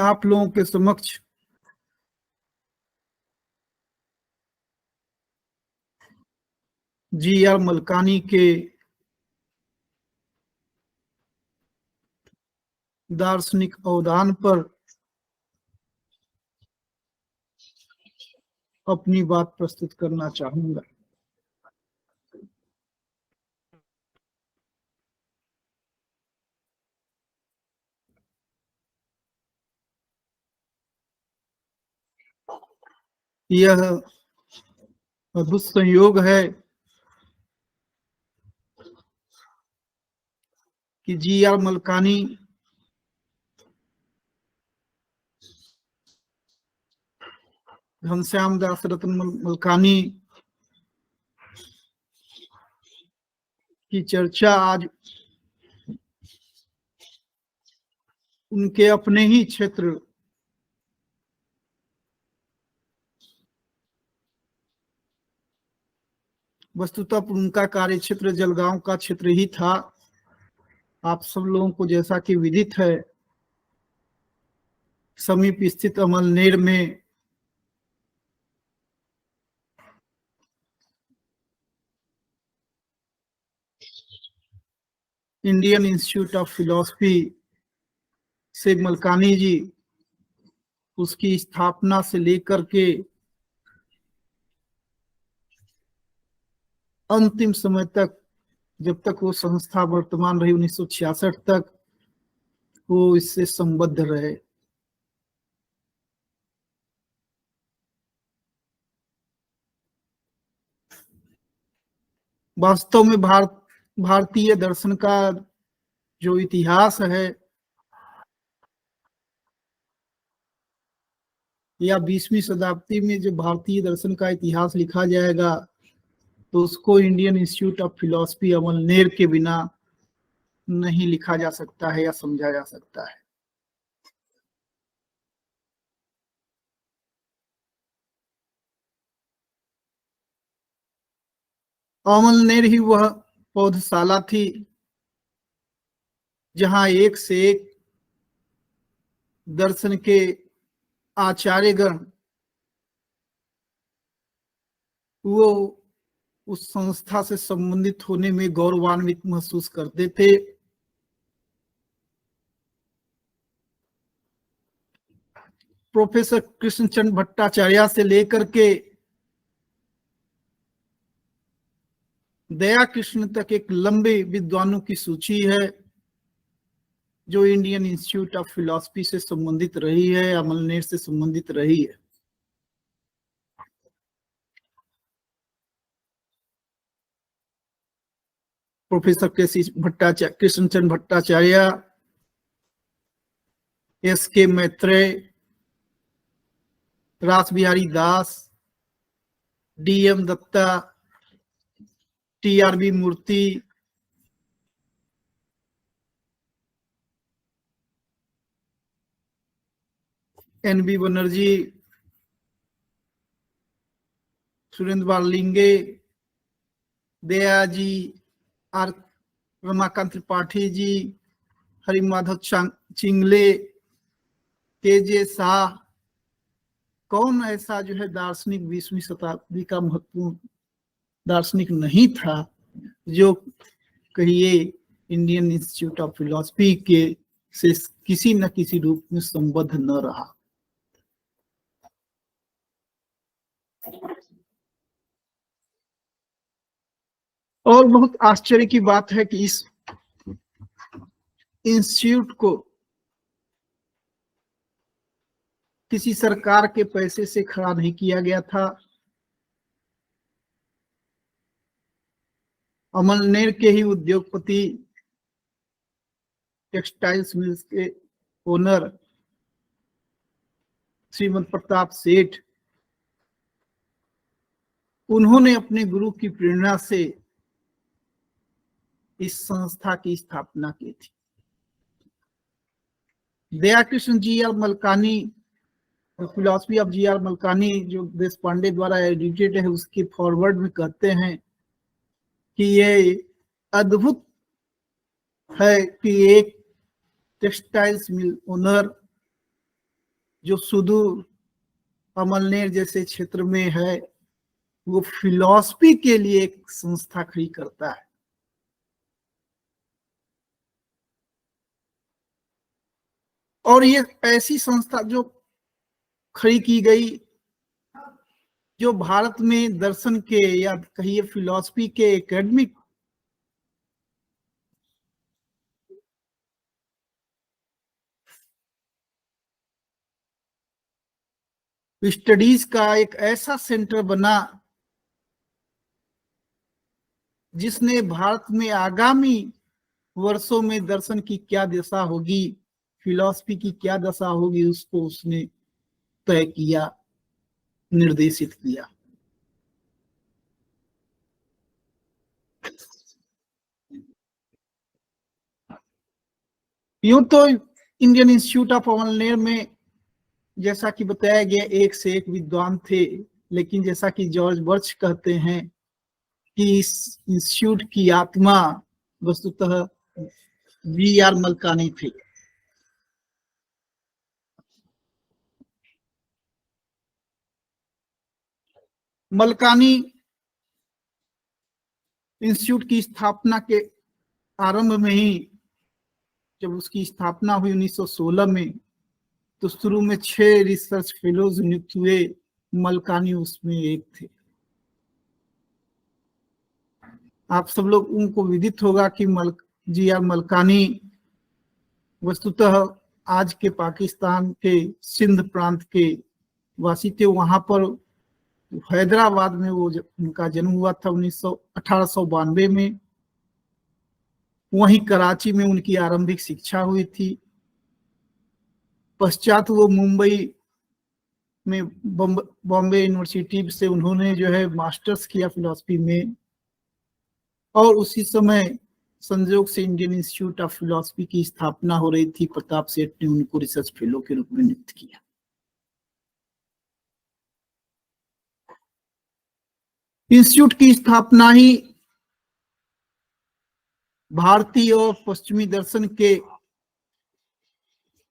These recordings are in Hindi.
आप लोगों के समक्ष जी.आर. मलकानी के दार्शनिक अवदान पर अपनी बात प्रस्तुत करना चाहूंगा। यह अद्भुत संयोग है कि जी.आर. मलकानी घनश्याम दास रतन मलकानी की चर्चा आज उनके अपने ही क्षेत्र वस्तुतः उनका कार्य क्षेत्र जलगांव का क्षेत्र ही था। आप सब लोगों को जैसा कि विदित है, समीप स्थित अमलनेर में इंडियन इंस्टीट्यूट ऑफ फिलॉसफी से मलकानी जी उसकी स्थापना से लेकर के अंतिम समय तक, जब तक वो संस्था वर्तमान रही 1966 तक, वो इससे संबद्ध रहे। वास्तव में भारतीय दर्शन का जो इतिहास है या 20वीं शताब्दी में जो भारतीय दर्शन का इतिहास लिखा जाएगा तो उसको Indian Institute of philosophy Amalner के बिना नहीं लिखा जा सकता है या समझा जा सकता है। अमलनेर ही वह पौधशाला थी जहां एक से एक दर्शन के आचार्यगण वो उस संस्था से संबंधित होने में गौरवान्वित महसूस करते थे। प्रोफेसर कृष्णचंद्र भट्टाचार्य से लेकर के दया कृष्ण तक एक लंबे विद्वानों की सूची है जो इंडियन इंस्टीट्यूट ऑफ फिलॉसफी से संबंधित रही है, अमलनेर से संबंधित रही है। Professor Krishnachandra Bhattacharya, S K. Maitreya, Ras Bihari Das, D M. Datta, T R B. Murti, N B. Banerjee, Surendra Balinge, Daya ji, R Ramakant Tripathi ji, Harimadhav Chingle, K J. Shah, कौन ऐसा जो है दार्शनिक 20वीं शताब्दी का महत्वपूर्ण दार्शनिक नहीं था जो कहिए इंडियन इंस्टीट्यूट ऑफ फिलॉसफी के से किसी न किसी रूप में संबद्ध न रहा। और बहुत आश्चर्य की बात है कि इस इंस्टीट्यूट को किसी सरकार के पैसे से खड़ा नहीं किया गया था। अमलनेर के ही उद्योगपति, टेक्सटाइल्स मिल्स के ओनर श्रीमंत प्रताप सेठ, उन्होंने अपने गुरु की प्रेरणा से इस संस्था की स्थापना की थी। Daya Krishna G R. Malkani, philosophy of G R. Malkani जो देश पांडे द्वारा एडिटेड है, उसके फॉरवर्ड में कहते हैं कि ये अद्भुत है कि एक टेक्सटाइल्स मिल ओनर जो सुदूर अमलनेर जैसे क्षेत्र में है, वो फिलॉसफी के लिए एक संस्था खड़ी करता है। और ये ऐसी संस्था जो खड़ी की गई जो भारत में दर्शन के या कहिए फिलॉसफी के एकेडमिक स्टडीज का एक ऐसा सेंटर बना जिसने भारत में आगामी वर्षों में दर्शन की क्या दशा होगी, फिलॉसफी की क्या दशा होगी, उसको उसने तय किया, निर्देशित किया। यूं तो इंडियन इंस्टीट्यूट ऑफ अमलनेर में जैसा कि बताया गया एक से एक विद्वान थे, लेकिन जैसा कि जॉर्ज बर्च कहते हैं कि इस इंस्टीट्यूट की आत्मा वस्तुतः वी.आर. मलकानी थे। मलकानी इंस्टीट्यूट की स्थापना के आरंभ में ही, जब उसकी स्थापना हुई 1916 में, तो शुरू में 6 रिसर्च फेलोज नियुक्त हुए, मलकानी उसमें एक थे। आप सब लोग उनको विदित होगा कि जी.आर. मलकानी वस्तुतः आज के पाकिस्तान के सिंध प्रांत के वासी थे। वहां पर हैदराबाद में वो उनका जन्म हुआ था 1892 में। वहीं कराची में उनकी आरंभिक शिक्षा हुई थी। पश्चात वो मुंबई में बॉम्बे यूनिवर्सिटी से उन्होंने जो है मास्टर्स किया फिलॉसफी में, और उसी समय संयोग से इंडियन इंस्टीट्यूट ऑफ फिलॉसफी की स्थापना हो रही थी। प्रताप सेठ ने उनको रिसर्च फेलो के रूप में नियुक्त किया। इंस्टीट्यूट की स्थापना ही भारतीय और पश्चिमी दर्शन के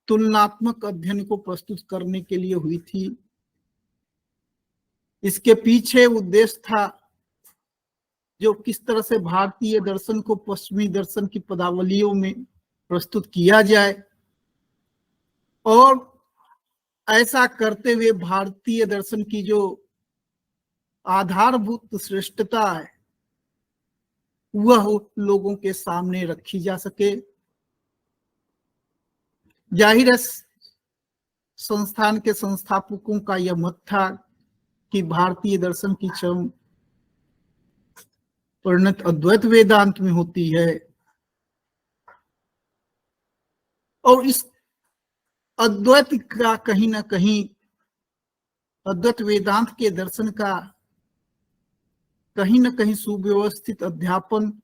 तुलनात्मक अध्ययन को प्रस्तुत करने के लिए हुई थी। इसके पीछे उद्देश्य था जो किस तरह से भारतीय दर्शन को पश्चिमी दर्शन की पदावलियों में प्रस्तुत किया जाए, और ऐसा करते हुए भारतीय दर्शन की जो आधारभूत श्रेष्ठता है वह लोगों के सामने रखी जा सके। जाहिर है संस्थान के संस्थापकों का यह मत था कि भारतीय दर्शन की चरम परिणत अद्वैत वेदांत में होती है, और इस अद्वैत का कहीं ना कहीं अद्वैत वेदांत के दर्शन का कहीं ना कहीं सुव्यवस्थित अध्यापन,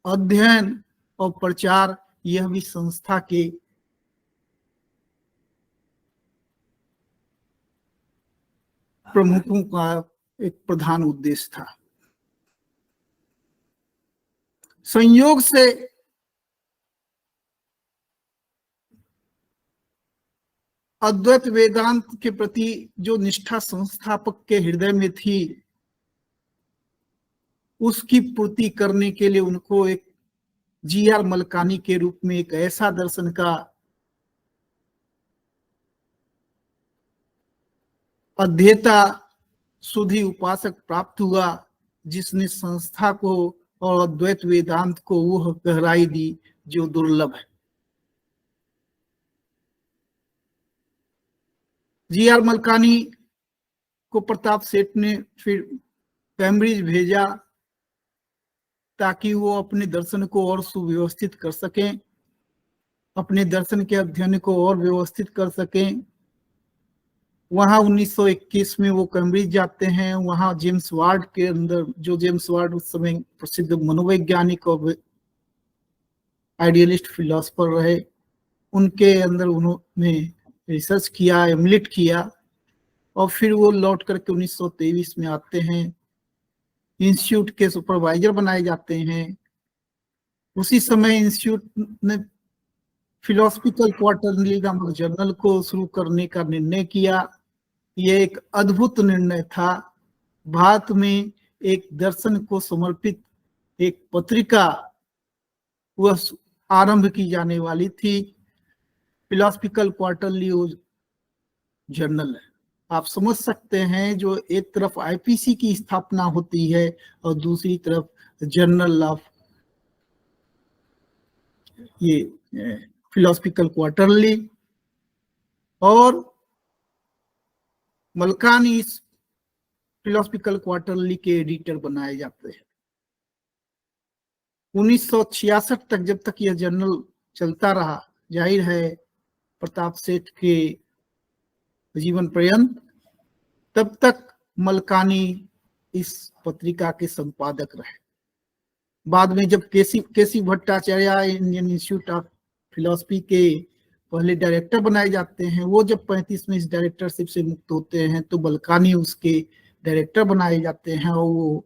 अध्ययन और प्रचार, यह भी संस्था के प्रमुखों का एक प्रधान उद्देश्य था। संयोग से अद्वैत वेदांत के प्रति जो निष्ठा संस्थापक के हृदय में थी, उसकी पूर्ति करने के लिए उनको एक जी.आर. मलकानी के रूप में एक ऐसा दर्शन का अध्येता, सुधी उपासक प्राप्त हुआ, जिसने संस्था को और अद्वैत वेदांत को वह गहराई दी जो दुर्लभ है। जी.आर. मलकानी को प्रताप सेठ ने फिर कैम्ब्रिज भेजा ताकि वो अपने दर्शन को और सुव्यवस्थित कर सकें, अपने दर्शन के अध्ययन को और व्यवस्थित कर सकें। वहां 1921 में वो कैम्ब्रिज जाते हैं। वहां जेम्स वार्ड के अंदर, जो जेम्स वार्ड उस समय प्रसिद्ध मनोवैज्ञानिक और आइडियलिस्ट फिलोसफर रहे, उनके अंदर उन्होंने रिसर्च किया, एमिलेट किया, और फिर वो लौट करके 1923 में आते हैं, इंस्टीट्यूट के सुपरवाइजर बनाए जाते हैं। उसी समय इंस्टीट्यूट ने फिलोसफिकल क्वार्टरली नामक जर्नल को शुरू करने का निर्णय किया। यह एक अद्भुत निर्णय था। भारत में एक दर्शन को समर्पित एक पत्रिका वह आरंभ की जाने वाली थी। फिलोसफिकल क्वार्टरली जर्नल है। आप समझ सकते हैं, जो एक तरफ आईपीसी की स्थापना होती है और दूसरी तरफ जर्नल ऑफ ये फिलोसफिकल क्वार्टरली, और मलकानी इस फिलोसफिकल क्वार्टरली के एडिटर बनाए जाते हैं। 1966 तक जब तक यह जर्नल चलता रहा, जाहिर है प्रताप सेठ के जीवन पर्यंत, तब तक मलकानी इस पत्रिका के संपादक रहे। बाद में जब K C Bhattacharya Indian Institute of philosophy के पहले डायरेक्टर बनाए जाते हैं, वो जब 35 में इस डायरेक्टरशिप से मुक्त होते हैं तो मलकानी उसके डायरेक्टर बनाए जाते हैं, और वो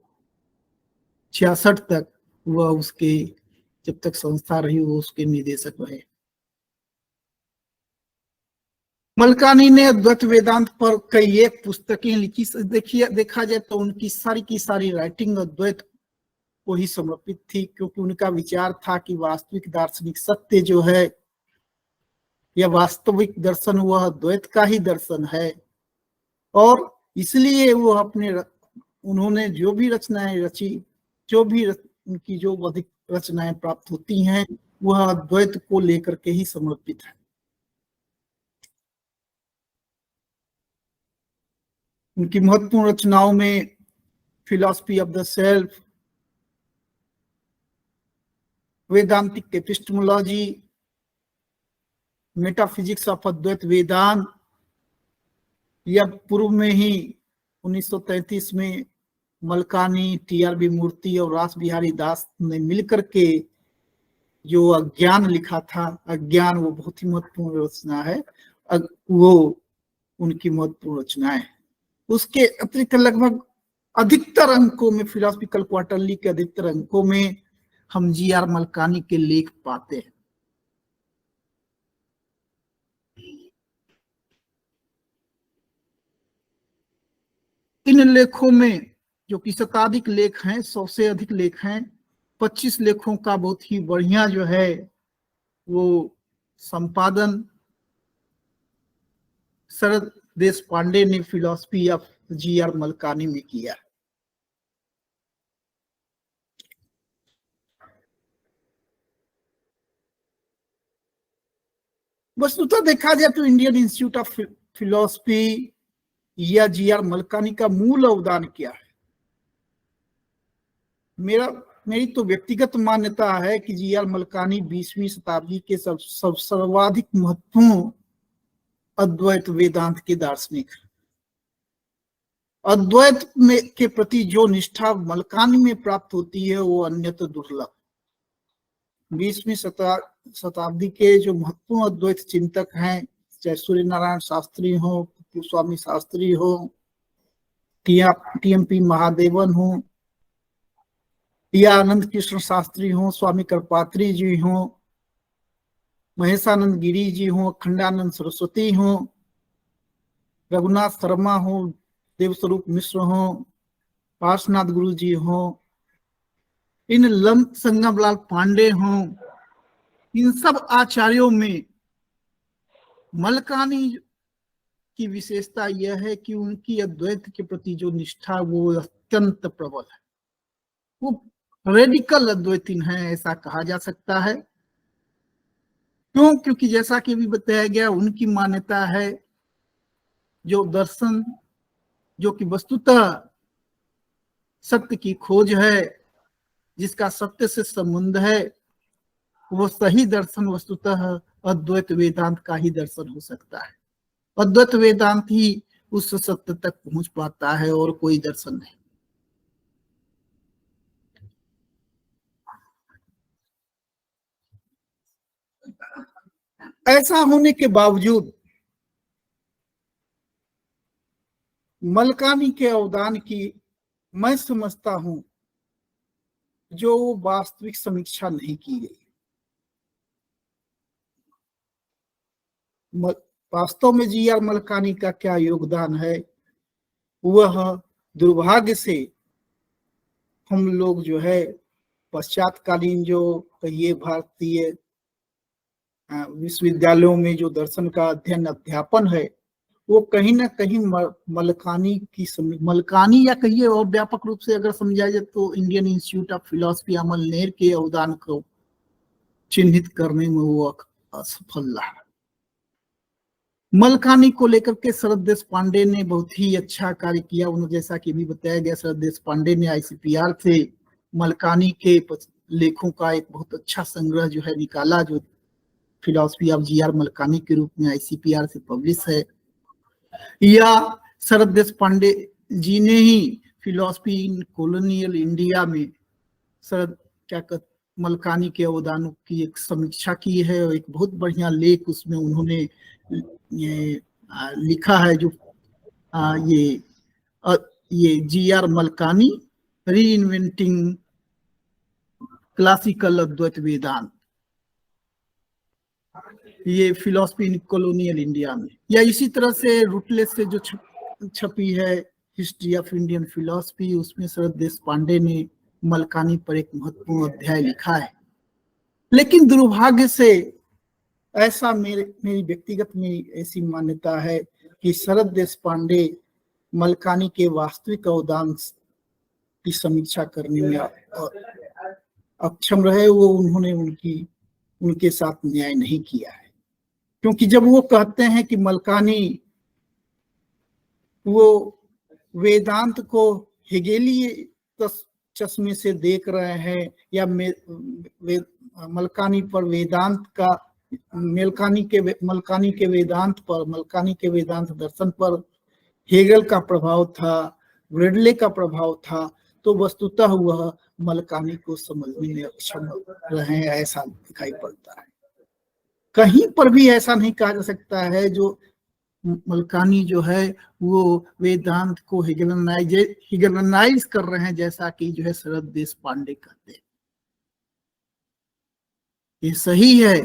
66 तक वह उसके, जब तक संस्था रही वो उसके निदेशक रहे। मलकानी ने अद्वैत वेदांत पर कई एक पुस्तकें लिखी। देखा जाए तो उनकी सारी की सारी राइटिंग अद्वैत को ही समर्पित थी, क्योंकि उनका विचार था कि वास्तविक दार्शनिक सत्य जो है या वास्तविक दर्शन वह अद्वैत का ही दर्शन है। और इसलिए वो उन्होंने जो भी रचनाएं रची, जो भी उनकी जो अधिक रचनाएं प्राप्त होती हैं, वह अद्वैत को लेकर के ही समर्पित है। उनकी महत्वपूर्ण रचनाओं में philosophy of the self, Vedantic epistemology, metaphysics of Advaita Vedanta, या पूर्व में ही 1933 में मलकानी, टीआरबी मूर्ति और रास बिहारी दास ने मिलकर के जो अज्ञान लिखा था, अज्ञान वो बहुत ही महत्वपूर्ण रचना है, वो उनकी महत्वपूर्ण रचना है। उसके अतिरिक्त लगभग अधिकतर अंकों में, फिलोसफिकल क्वार्टरली के अधिकतर अंकों में हम जीआर मलकानी के लेख पाते हैं। इन लेखों में जो कि शताधिक लेख हैं, 100 से अधिक लेख हैं, 25 लेखों का बहुत ही बढ़िया जो है वो संपादन शरद देश पांडे ने फिलॉसफी ऑफ जीआर मलकानी में किया। वस्तुतः देखा जाए तो इंडियन इंस्टीट्यूट ऑफ फिलॉसफी या जीआर मलकानी का मूल अवदान क्या है? मेरी तो व्यक्तिगत मान्यता है कि जीआर मलकानी 20वीं शताब्दी के सर्वाधिक महत्वपूर्ण अद्वैत वेदांत के दार्शनिक है। अद्वैत में के प्रति जो निष्ठा मलकानी में प्राप्त होती है वो अन्यथा दुर्लभ। 20वीं शताब्दी के जो महत्वपूर्ण अद्वैत चिंतक हैं, चाहे सूर्य नारायण शास्त्री हो, स्वामी शास्त्री हो, टीएमपी महादेवन हो, या आनंद कृष्ण शास्त्री हो, स्वामी कृपात्री जी हो, महेशानंद गिरी जी हो, अखंडानंद सरस्वती हो, रघुनाथ शर्मा हो, देवस्वरूप मिश्र हो, पार्शनाथ गुरु जी हो, इन संगमलाल पांडे हो, इन सब आचार्यों में मलकानी की विशेषता यह है कि उनकी अद्वैत के प्रति जो निष्ठा वो अत्यंत प्रबल है। वो रेडिकल अद्वैतीन है, ऐसा कहा जा सकता है। क्यों? क्योंकि जैसा कि भी बताया गया, उनकी मान्यता है जो दर्शन जो कि वस्तुतः सत्य की खोज है, जिसका सत्य से संबंध है, वो सही दर्शन वस्तुतः अद्वैत वेदांत का ही दर्शन हो सकता है। अद्वैत वेदांत ही उस सत्य तक पहुंच पाता है और कोई दर्शन नहीं। ऐसा होने के बावजूद मलकानी के अवदान की मैं समझता हूं जो वास्तविक समीक्षा नहीं की गई। वास्तव में जी.आर. मलकानी का क्या योगदान है, वह दुर्भाग्य से हम लोग जो है पश्चातकालीन जो कहिए भारतीय विश्वविद्यालयों में जो दर्शन का अध्ययन अध्यापन है, वो कहीं ना कहीं मलकानी या कहिए और व्यापक रूप से अगर समझा जाए तो इंडियन इंस्टीट्यूट ऑफ फिलोसफी अमल नेर के योगदान को चिन्हित करने में वो असफल रहा। मलकानी को लेकर के शरद देशपांडे ने बहुत ही अच्छा कार्य किया। उन्होंने जैसा कि भी बताया गया, शरद देशपांडे ने ICPR से मलकानी के लेखों का एक बहुत अच्छा संग्रह जो है निकाला, जो फिलॉसफी ऑफ जी.आर. मलकानी के रूप में ICPR से पब्लिश है। या शरद देशपांडे जी ने ही फिलॉसफी इन कॉलोनियल इंडिया में मलकानी के अवदानों की एक समीक्षा की है और एक बहुत बढ़िया लेख उसमें उन्होंने ये लिखा है, जो ये जी.आर. मलकानी री इन्वेंटिंग क्लासिकल अद्वैत वेदांत, ये फिलॉसफी इन कॉलोनियल इंडिया में। या इसी तरह से रूटलेस से जो छपी है हिस्ट्री ऑफ इंडियन फिलॉसफी, उसमें शरद देशपांडे ने मलकानी पर एक महत्वपूर्ण अध्याय लिखा है। लेकिन दुर्भाग्य से ऐसा मेरी व्यक्तिगत में ऐसी मान्यता है कि शरद देशपांडे मलकानी के वास्तविक अवदान की समीक्षा करने में अक्षम रहे। वो उन्होंने उनके साथ न्याय नहीं किया है, क्योंकि जब वो कहते हैं कि मलकानी वो वेदांत को हेगेलीय चश्मे से देख रहे हैं, या मलकानी पर वेदांत का मलकानी के वेदांत दर्शन पर हेगल का प्रभाव था, ब्रेडले का प्रभाव था, तो वस्तुतः वह मलकानी को समझने में अक्षम रहे हैं, ऐसा दिखाई पड़ता है। कहीं पर भी ऐसा नहीं कहा जा सकता है जो मलकानी जो है वो वेदांत को हेगेलियनाइज कर रहे हैं, जैसा कि जो है शरद देशपांडे कहते हैं। ये सही है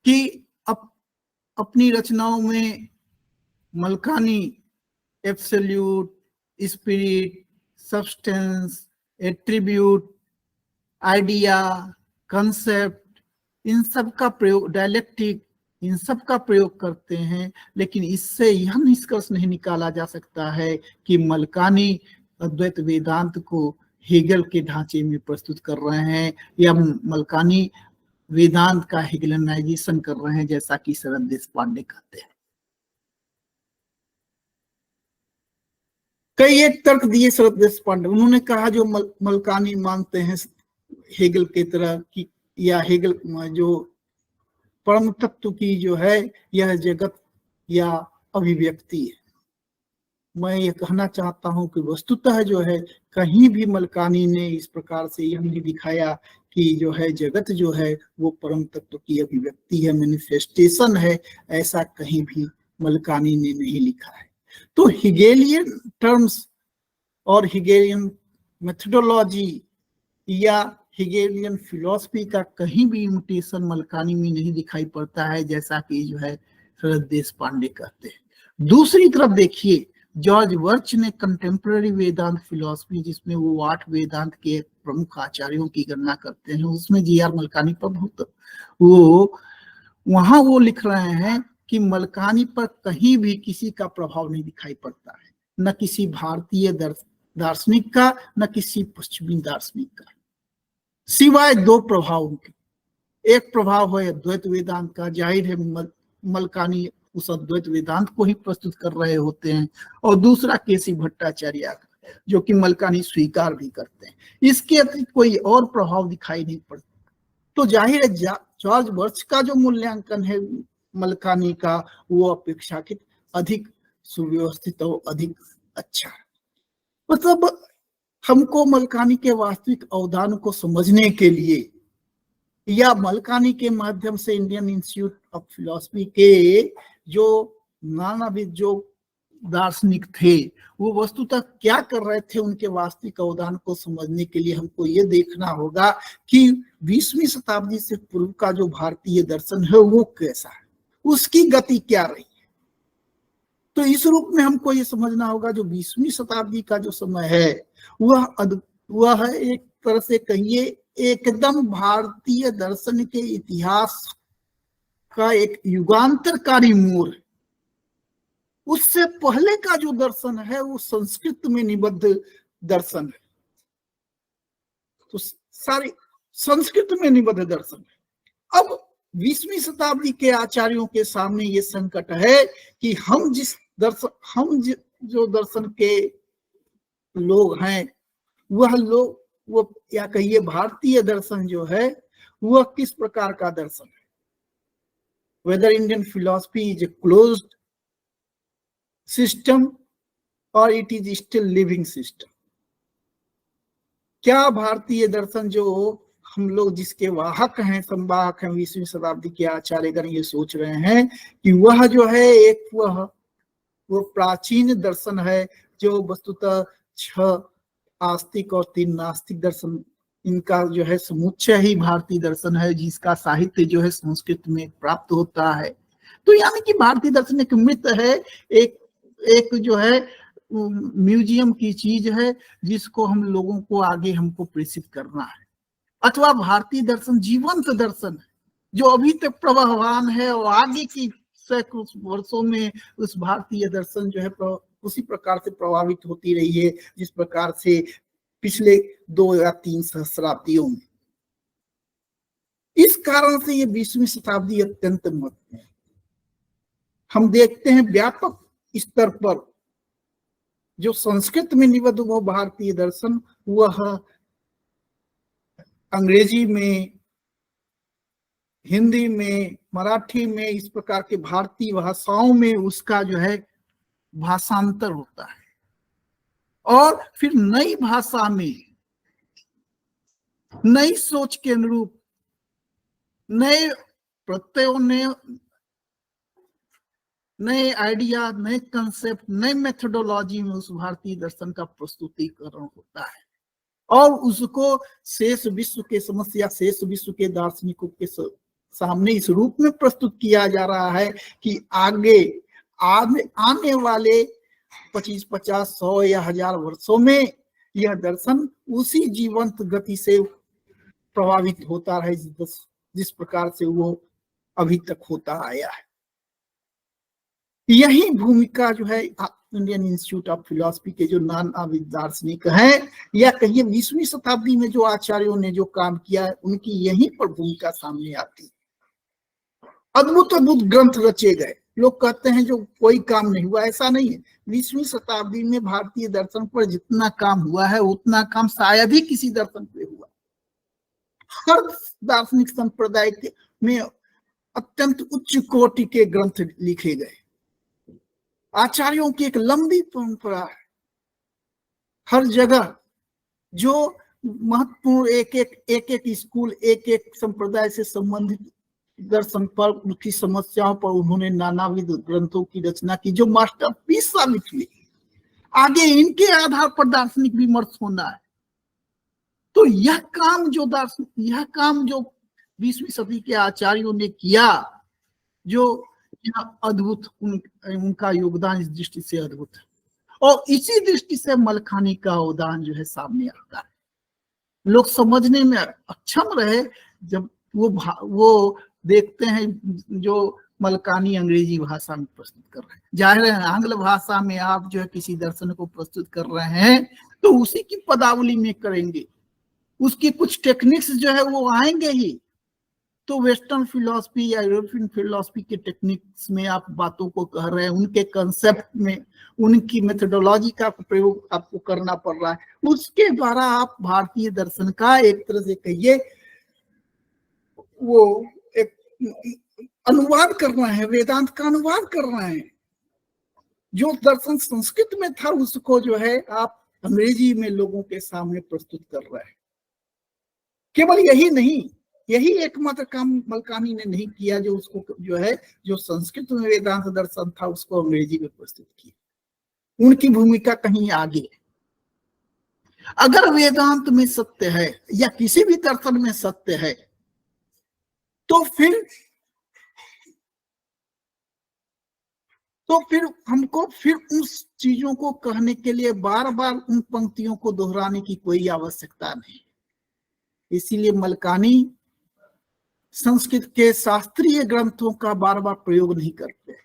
कि अपनी रचनाओं में Malkani absolute, spirit, substance, attribute, idea, concept, इन सब का प्रयोग, डायलेक्टिक, इन सब का प्रयोग करते हैं। लेकिन इससे यह निष्कर्ष नहीं निकाला जा सकता है कि मलकानी अद्वैत वेदांत को हेगल के ढांचे में प्रस्तुत कर रहे हैं, या मलकानी वेदांत का हेगेलियनाइजेशन कर रहे हैं, जैसा कि शरद देशपांडे कहते हैं। कई एक तर्क दिए शरद देशपांडे। उन्होंने कहा जो मलकानी मानते हैं हेगल के तरह की, या हेगल जो परम तत्व की जो है यह जगत या अभिव्यक्ति है। मैं ये कहना चाहता हूं कि वस्तुतः जो है कहीं भी मलकानी ने इस प्रकार से यह नहीं दिखाया कि जो है जगत जो है वो परम तत्व की अभिव्यक्ति है, मैनिफेस्टेशन है, ऐसा कहीं भी मलकानी ने नहीं लिखा है। तो हिगेलियन टर्म्स और हिगेलियन मेथोडोलॉजी या हिगेलियन फिलॉसफी का कहीं भी इमिटेशन मलकानी में नहीं दिखाई पड़ता है, जैसा कि जो है शरद देशपांडे कहते हैं। दूसरी तरफ देखिए, जॉर्ज वर्च ने कंटेम्पररी वेदांत फिलॉसफी, जिसमें वो 8 वेदांत के प्रमुख आचार्यों की गणना करते हैं, उसमें जी.आर. मलकानी पर बहुत वहां वो लिख रहे हैं कि मलकानी पर कहीं भी किसी का प्रभाव नहीं दिखाई पड़ता है, न किसी भारतीय दार्शनिक का, न किसी पश्चिमी दार्शनिक का, सिवाय 2 प्रभावों के। एक प्रभाव है अद्वैत वेदांत का, जाहिर है मलकानी उस अद्वैत वेदांत को ही प्रस्तुत कर रहे होते हैं, और दूसरा केसी भट्टाचार्य का, जो कि मलकानी स्वीकार भी करते हैं। इसके अतिरिक्त कोई और प्रभाव दिखाई नहीं पड़ता। तो जाहिर है जॉर्ज वर्च का जो मूल्यांकन है मलकानी का, वो अपेक्षाकृत अधिक सुव्यवस्थित और अधिक अच्छा है। मतलब हमको मलकानी के वास्तविक अवदान को समझने के लिए, या मलकानी के माध्यम से इंडियन इंस्टीट्यूट ऑफ फिलॉसफी के जो नानाविध जो दार्शनिक थे वो वस्तुतः क्या कर रहे थे, उनके वास्तविक अवदान को समझने के लिए हमको ये देखना होगा कि 20वीं शताब्दी से पूर्व का जो भारतीय दर्शन है वो कैसा है। उसकी गति क्या रही। तो इस रूप में हमको ये समझना होगा जो 20वीं शताब्दी का जो समय है वह एक तरह से कहिए एकदम भारतीय दर्शन के इतिहास का एक युगांतरकारी मोड़। उससे पहले का जो दर्शन है वो संस्कृत में निबद्ध दर्शन है, तो सारी संस्कृत में निबद्ध दर्शन है। अब 20वीं शताब्दी के आचार्यों के सामने ये संकट है कि हम जो दर्शन के लोग हैं वो या कहिए भारतीय दर्शन जो है वह किस प्रकार का दर्शन है। Whether Indian philosophy is a closed system और it is still living system. क्या भारतीय दर्शन जो हम लोग जिसके वाहक हैं, संवाहक हैं 20वीं शताब्दी के आचार्यगण ये सोच रहे हैं कि वह जो है एक वो प्राचीन दर्शन है जो वस्तुतः 6 आस्तिक और 3 नास्तिक दर्शन, इनका जो है समुच्चय ही भारतीय दर्शन है, जिसका साहित्य जो है संस्कृत में प्राप्त होता है। तो यानी कि भारतीय दर्शन एक मृत है, एक जो है म्यूजियम की चीज है जिसको हम लोगों को आगे हमको प्रेषित करना है। अथवा भारतीय दर्शन जीवंत दर्शन है जो अभी तक प्रवाहवान है और आगे की सैकड़ों वर्षों में उस भारतीय दर्शन जो है उसी प्रकार से प्रभावित होती रही है जिस प्रकार से पिछले 2 या 3 सहस्राब्दियों में। इस कारण से ये 20वीं शताब्दी अत्यंत महत्वपूर्ण है। हम देखते हैं व्यापक स्तर पर जो संस्कृत में निबद्ध वो भारतीय दर्शन वह अंग्रेजी में, हिंदी में, मराठी में, इस प्रकार के भारतीय भाषाओं में उसका जो है भाषांतर होता है और फिर नई भाषा में नई सोच के अनुरूप नए प्रत्ययों नए आइडिया, नए कंसेप्ट, नए मेथोडोलॉजी में उस भारतीय दर्शन का प्रस्तुतिकरण होता है और उसको शेष विश्व के समस्या, शेष विश्व के दार्शनिकों के सामने इस रूप में प्रस्तुत किया जा रहा है कि आने वाले 25, 50, 100 या 1000 वर्षों में यह दर्शन उसी जीवंत गति से प्रभावित होता रहे जिस प्रकार से वो अभी तक होता आया है। यही भूमिका जो है इंडियन इंस्टीट्यूट ऑफ फिलॉसफी के जो नानाविद दार्शनिक हैं या कहिए 20वीं शताब्दी में जो आचार्यों ने जो काम किया है उनकी यहीं पर भूमिका सामने आती है। अद्भुत अद्भुत ग्रंथ रचे गए। लोग कहते हैं जो कोई काम नहीं हुआ, ऐसा नहीं है। 20वीं शताब्दी में भारतीय दर्शन पर जितना काम हुआ है उतना काम शायद ही किसी दर्शन पे हुआ। हर दार्शनिक संप्रदाय में अत्यंत उच्च कोटि के ग्रंथ लिखे गए। आचार्यों की एक लंबी परंपरा है। हर जगह जो महत्वपूर्ण एक स्कूल, एक संप्रदाय से संबंधित दर्शन पर, उनकी समस्याओं पर उन्होंने नानाविध ग्रंथों की रचना की जो मास्टरपीस साबित हुई। आगे इनके आधार पर दार्शनिक विमर्श होना है। तो यह काम जो 20वीं सदी के आचार्यों ने किया, जो अद्भुत, उनका योगदान इस दृष्टि से अद्भुत है और इसी दृष्टि से मलखानी का योगदान जो है सामने आता है। लोग समझने में अक्षम रहे जब वो देखते हैं जो मलकानी अंग्रेजी भाषा में प्रस्तुत कर रहे हैं। जाहिर है आंग्ल भाषा में आप जो है किसी दर्शन को प्रस्तुत कर रहे हैं तो उसी की पदावली में करेंगे, उसकी कुछ टेक्निक्स जो है वो आएंगे ही। तो वेस्टर्न फिलॉसफी या यूरोपियन फिलॉसफी के टेक्निक्स में आप बातों को कह रहे हैं, उनके कंसेप्ट में उनकी मेथोडोलॉजी का प्रयोग आपको करना पड़ रहा है। उसके द्वारा आप भारतीय दर्शन का एक तरह से कहिए वो एक अनुवाद कर रहे हैं, वेदांत का अनुवाद कर रहे हैं। जो दर्शन संस्कृत में था उसको जो है आप अंग्रेजी में लोगों के सामने प्रस्तुत कर रहे हैं। केवल यही नहीं, यही एकमात्र काम मलकानी ने नहीं किया जो उसको जो है जो संस्कृत में वेदांत दर्शन था उसको अंग्रेजी में प्रस्तुत किया। उनकी भूमिका कहीं आगे है। अगर वेदांत में सत्य है या किसी भी दर्शन में सत्य है तो फिर तो फिर हमको फिर उस चीजों को कहने के लिए बार बार उन पंक्तियों को दोहराने की कोई आवश्यकता नहीं। इसीलिए मलकानी संस्कृत के शास्त्रीय ग्रंथों का बार बार प्रयोग नहीं करते।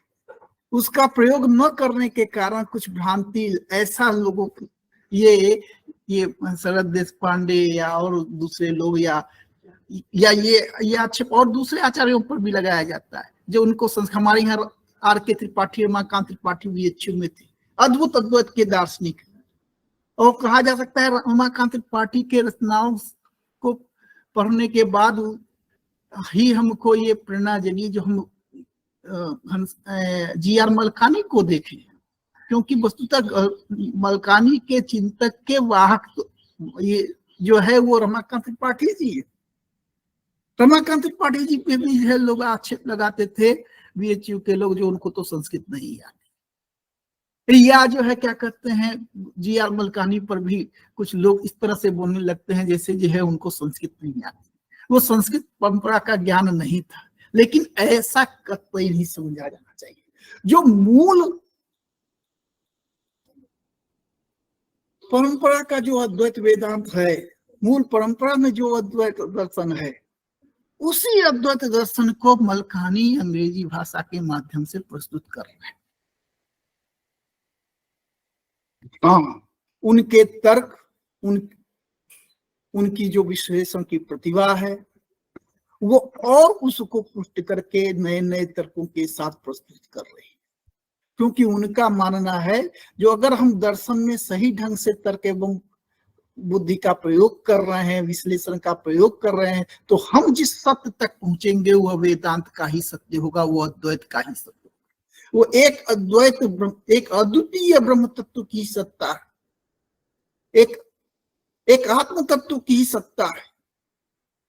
उसका प्रयोग न करने के कारण कुछ भ्रांति ऐसा लोगों को ये शरद देशपांडे या और दूसरे लोग या ये आक्षेप और दूसरे आचार्यों पर भी लगाया जाता है जो उनको हमारे यहाँ आर के त्रिपाठी, रमाकांत त्रिपाठी भी अच्छे में थे, अद्भुत अद्वैत के दार्शनिक। और कहा जा सकता है रमाकांत त्रिपाठी के रचनाओं को पढ़ने के बाद ही हमको ये प्रेरणा जगी जो हम जी.आर. मलकानी को देखें, क्योंकि वस्तुतः मलकानी के चिंतक के वाहक ये जो है वो रमाकांत त्रिपाठी जी है। रमाकांत त्रिपाठी जी पे भी है लोग आक्षेप लगाते थे बीएचयू के लोग, जो उनको तो संस्कृत नहीं आती, या जो है क्या कहते हैं जी.आर. मलकानी पर भी कुछ लोग इस तरह से बोलने लगते हैं जैसे जो है उनको संस्कृत नहीं आती। वो संस्कृत परंपरा का ज्ञान नहीं था, लेकिन ऐसा कतई नहीं समझा जाना चाहिए। जो मूल परंपरा का जो अद्वैत वेदांत है, मूल परंपरा में जो अद्वैत दर्शन है, उसी अद्वैत दर्शन को मलकानी अंग्रेजी भाषा के माध्यम से प्रस्तुत कर रहे हैं। हाँ, उनके तर्क, उनकी जो विश्लेषण की प्रतिभा है वो और उसको पुष्ट करके नए नए तर्कों के साथ प्रस्तुत कर रहे हैं। क्योंकि उनका मानना है जो अगर हम दर्शन में सही ढंग से तर्क एवं बुद्धि का प्रयोग कर रहे हैं, विश्लेषण का प्रयोग कर रहे हैं, तो हम जिस सत्य तक पहुंचेंगे वह वेदांत का ही सत्य होगा, वो अद्वैत का ही सत्य होगा। वो एक अद्वितीय ब्रह्म तत्व की सत्ता है, एक आत्म तत्व की सत्ता है।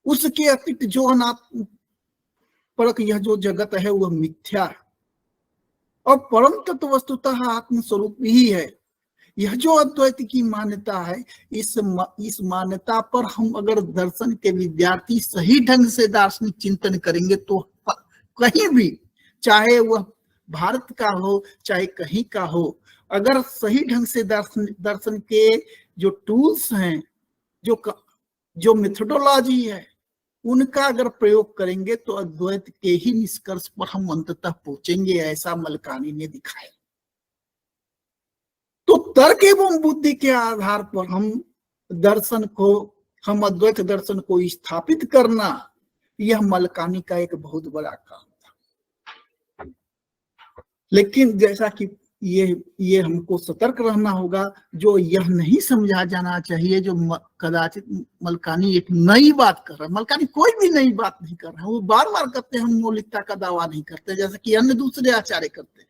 उसके अतिरिक्त जो अनात्म परक यह जो जगत है वह मिथ्या है, और परम तत्व वस्तुतः आत्म स्वरूप ही है। यह जो अद्वैत की मान्यता है, इस मान्यता पर हम अगर दर्शन के विद्यार्थी सही ढंग से दार्शनिक चिंतन करेंगे तो कहीं भी, चाहे वह भारत का हो चाहे कहीं का हो, अगर सही ढंग से दर्शन के जो टूल्स हैं, जो मेथोडोलॉजी है, उनका अगर प्रयोग करेंगे तो अद्वैत के ही निष्कर्ष पर हम अंततः पहुंचेंगे, ऐसा मलकानी ने दिखाया। तो तर्क एवं बुद्धि के आधार पर हम अद्वैत दर्शन को स्थापित करना, यह मलकानी का एक बहुत बड़ा काम था। लेकिन जैसा कि ये हमको सतर्क रहना होगा, जो यह नहीं समझा जाना चाहिए जो कदाचित मलकानी एक नई बात कर रहा है। मलकानी कोई भी नई बात नहीं कर रहा है, वो बार बार कहते हैं हम मौलिकता का दावा नहीं करते, जैसे कि अन्य दूसरे आचार्य करते हैं।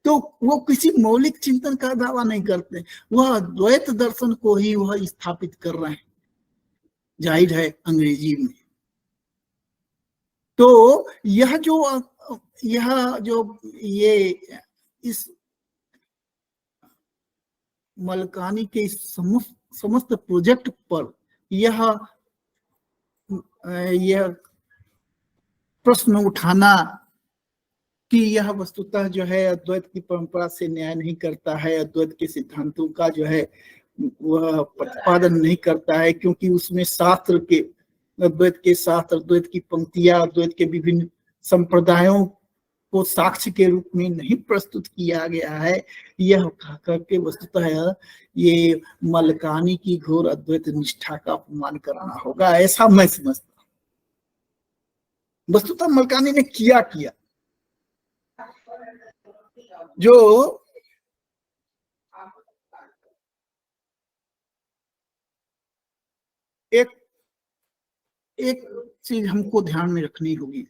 तो वो किसी मौलिक चिंतन का दावा नहीं करते, वह द्वैत दर्शन को ही वह स्थापित कर रहे हैं, जाहिर है अंग्रेजी में। तो यह जो इस मलकानी के समस्त प्रोजेक्ट पर यह प्रश्न उठाना कि यह वस्तुतः जो है अद्वैत की परंपरा से न्याय नहीं करता है, अद्वैत के सिद्धांतों का जो है वह प्रतिपादन नहीं करता है, क्योंकि उसमें अद्वैत की पंक्तियां अद्वैत के विभिन्न संप्रदायों को साक्ष्य के रूप में नहीं प्रस्तुत किया गया है। यह करके वस्तुतः ये मलकानी की घोर अद्वैत निष्ठा का अपमान करना होगा, ऐसा मैं समझता हूँ। वस्तुतः मलकानी ने किया जो एक चीज हमको ध्यान में रखनी होगी,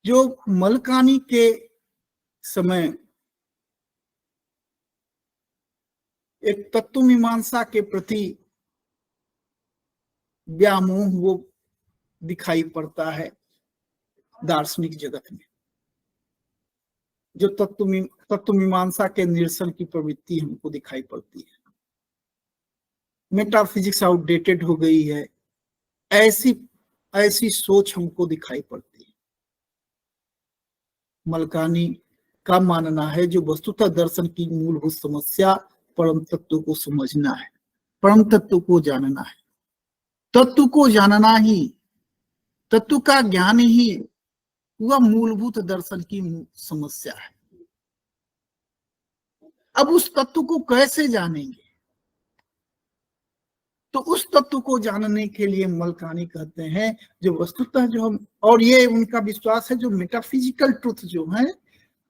जो मलकानी के समय एक तत्व मीमांसा के प्रति व्यामोह वो दिखाई पड़ता है दार्शनिक जगत में। जो तत्व मीमांसा के निरसन की प्रवृत्ति हमको दिखाई पड़ती है। मेटाफिजिक्स आउटडेटेड हो गई है, ऐसी ऐसी सोच हमको दिखाई पड़ती है। मलकानी का मानना है जो वस्तुतः दर्शन की मूलभूत समस्या परम तत्व को समझना है, परम तत्व को जानना है। तत्व को जानना ही, तत्व का ज्ञान ही वह मूलभूत दर्शन की समस्या है। अब उस तत्व को कैसे जानेंगे? तो उस तत्व को जानने के लिए मलकानी कहते हैं जो वस्तुतः जो हम, और ये उनका विश्वास है, जो मेटाफिजिकल ट्रुथ जो है,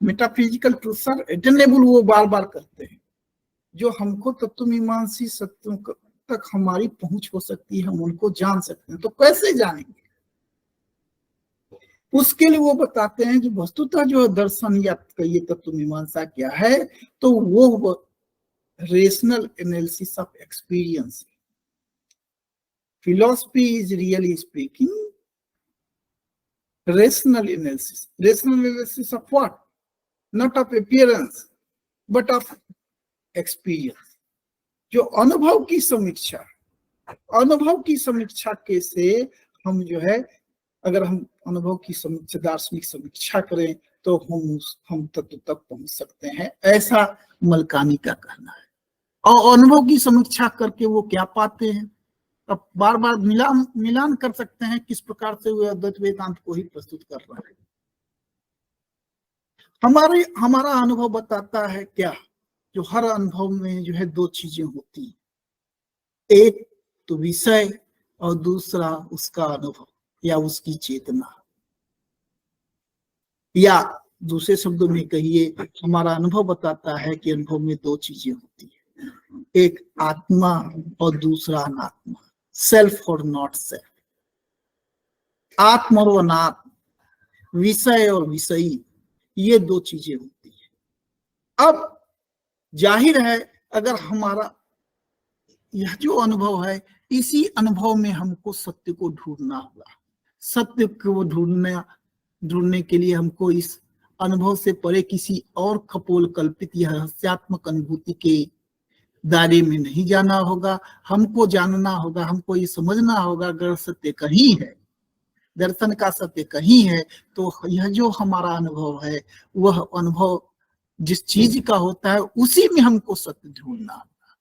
मेटाफिजिकल ट्रुथ सर एटेनेबल, वो बार बार कहते हैं, जो हमको तत्वमीमांसी सत्यों तक हमारी पहुंच हो सकती है, हम उनको जान सकते हैं। तो कैसे जानेंगे? उसके लिए वो बताते हैं जो वस्तुतः जो दर्शन या ये तत्वमीमांसा क्या है, तो वो rational analysis of experience. Philosophy is really speaking rational analysis. Rational analysis of what? Not of appearance, but of experience. जो अनुभव की समीक्षा, अनुभव की समीक्षा कैसे हम जो है, अगर हम अनुभव की समीक्षा, दार्शनिक समीक्षा करें तो हम तत्व तक पहुंच सकते हैं, ऐसा मलकानी का कहना है। और अनुभव की समीक्षा करके वो क्या पाते हैं, अब बार बार मिलान कर सकते हैं किस प्रकार से वो अद्वैत वेदांत को ही प्रस्तुत कर रहा है। हमारा अनुभव बताता है क्या, जो हर अनुभव में जो है दो चीजें होती हैं, एक तो विषय और दूसरा उसका अनुभव या उसकी चेतना, या दूसरे शब्दों में कहिए, हमारा अनुभव बताता है कि अनुभव में दो चीजें होती है, एक आत्मा और दूसरा अनात्मा, सेल्फ और नॉट सेल्फ। आत्म और अनात्म, विषय और विषयी, ये दो चीजें होती है। अब जाहिर है अगर हमारा यह जो अनुभव है, इसी अनुभव में हमको सत्य को ढूंढना होगा। सत्य को ढूंढने के लिए हमको इस अनुभव से परे किसी और खपोल कल्पित या रहस्यात्मक अनुभूति के दायरे में नहीं जाना होगा। हमको जानना होगा, हमको ये समझना होगा, अगर सत्य कहीं है, दर्शन का सत्य कहीं है, तो यह जो हमारा अनुभव है, वह अनुभव जिस चीज का होता है उसी में हमको सत्य ढूंढना होगा।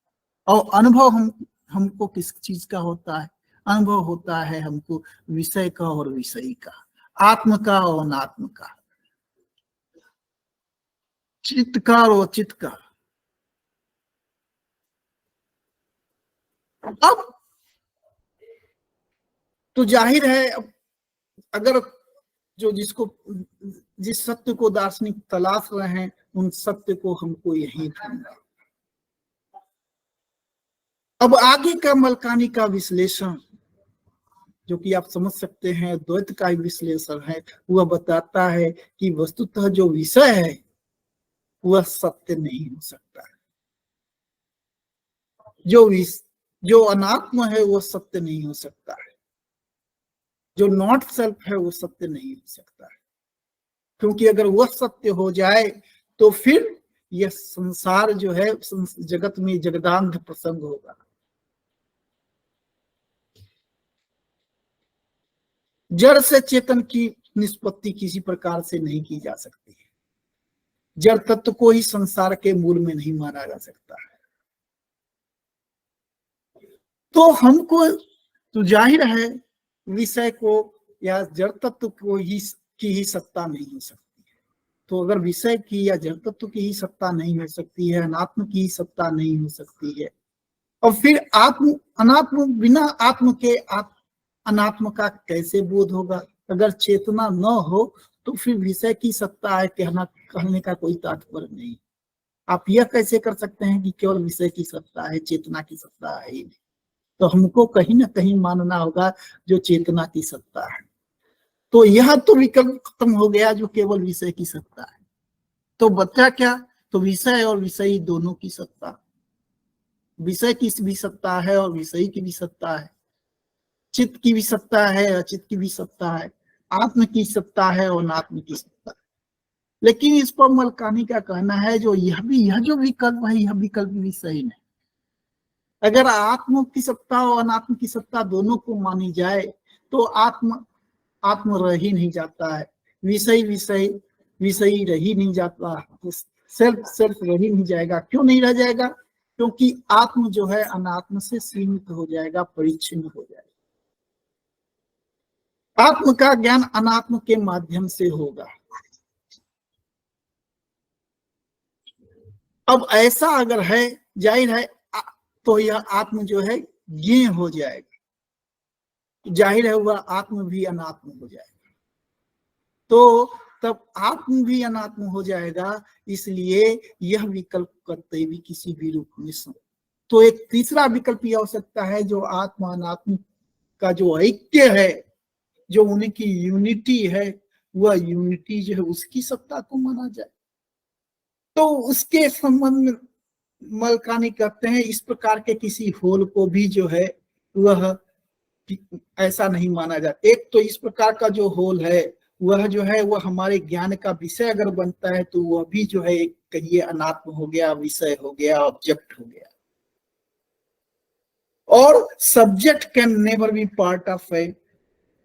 और अनुभव हमको किस चीज का होता है? अनुभव होता है हमको विषय का और विषयी का, आत्म का और अनात्म का, चित्त का और चित्त का। अब तो जाहिर है, अगर जो जिस सत्य को दार्शनिक तलाश रहे हैं, उन सत्य को हमको यहीं ढूंढना। अब आगे का मलकानी का विश्लेषण, जो कि आप समझ सकते हैं द्वैत का विश्लेषण है, वह बताता है कि वस्तुतः जो विषय है वह सत्य नहीं हो सकता है, जो अनात्म है वो सत्य नहीं हो सकता है, जो नॉट सेल्फ है वो सत्य नहीं हो सकता है। क्योंकि अगर वह सत्य हो जाए तो फिर यह संसार जो है, जगत में जगदांध प्रसंग होगा। जड़ से चेतन की निष्पत्ति किसी प्रकार से नहीं की जा सकती है। जड़ तत्व को ही संसार के मूल में नहीं माना जा सकता है। तो हमको तो जाहिर है विषय को या जड़ तत्व को की ही सत्ता नहीं हो सकती है। तो अगर विषय की या जड़ तत्व की ही सत्ता नहीं हो सकती है, अनात्म की ही सत्ता नहीं हो सकती है, और फिर अनात्म बिना आत्म के अनात्म का कैसे बोध होगा? अगर चेतना न हो तो फिर विषय की सत्ता है कहने का कोई तात्पर्य नहीं। आप यह कैसे कर सकते हैं कि केवल विषय की सत्ता है, चेतना की सत्ता है ही नहीं? तो हमको कहीं ना कहीं मानना होगा जो चेतना की सत्ता है। तो यह तो विकल्प खत्म हो गया जो केवल विषय की सत्ता है। तो बचा क्या? तो विषय और विषयी दोनों की सत्ता, विषय की भी सत्ता है और विषयी की भी सत्ता है, चित्त की भी सत्ता है, अचित्त की भी सत्ता है, आत्म की सत्ता है और अनात्म की सत्ता है। लेकिन इस पर मलकानी का कहना है जो यह जो विकल्प है, यह विकल्प भी सही नहीं। अगर आत्म की सत्ता और अनात्म की सत्ता दोनों को मानी जाए तो आत्म आत्म रह ही नहीं जाता है, विषय विषय विषय रह ही नहीं जाता, सेल्फ सेल्फ रह ही नहीं जाएगा। क्यों नहीं रह जाएगा? क्योंकि आत्म जो है अनात्म से सीमित हो जाएगा, परिच्छिन्न हो जाएगा। आत्म का ज्ञान अनात्म के माध्यम से होगा। अब ऐसा अगर है, जाहिर है तो यह आत्म जो है ज्ञेय हो जाएगा, जाहिर है वह आत्म भी अनात्म हो जाएगा। तो तब आत्म भी अनात्म हो जाएगा, इसलिए यह विकल्प करते भी किसी भी रूप में तो एक तीसरा विकल्प यह हो सकता है, जो आत्मा अनात्म का जो ऐक्य है, जो उनकी यूनिटी है, वह यूनिटी जो है उसकी सत्ता को माना जाए। तो उसके संबंध में मलकानी कहते हैं इस प्रकार के किसी होल को भी जो है वह ऐसा नहीं माना जाता। एक तो इस प्रकार का जो होल है वह जो है वह हमारे ज्ञान का विषय अगर बनता है तो वह भी जो है एक कहिए अनात्म हो गया, विषय हो गया, ऑब्जेक्ट हो गया। और subject can never be part of a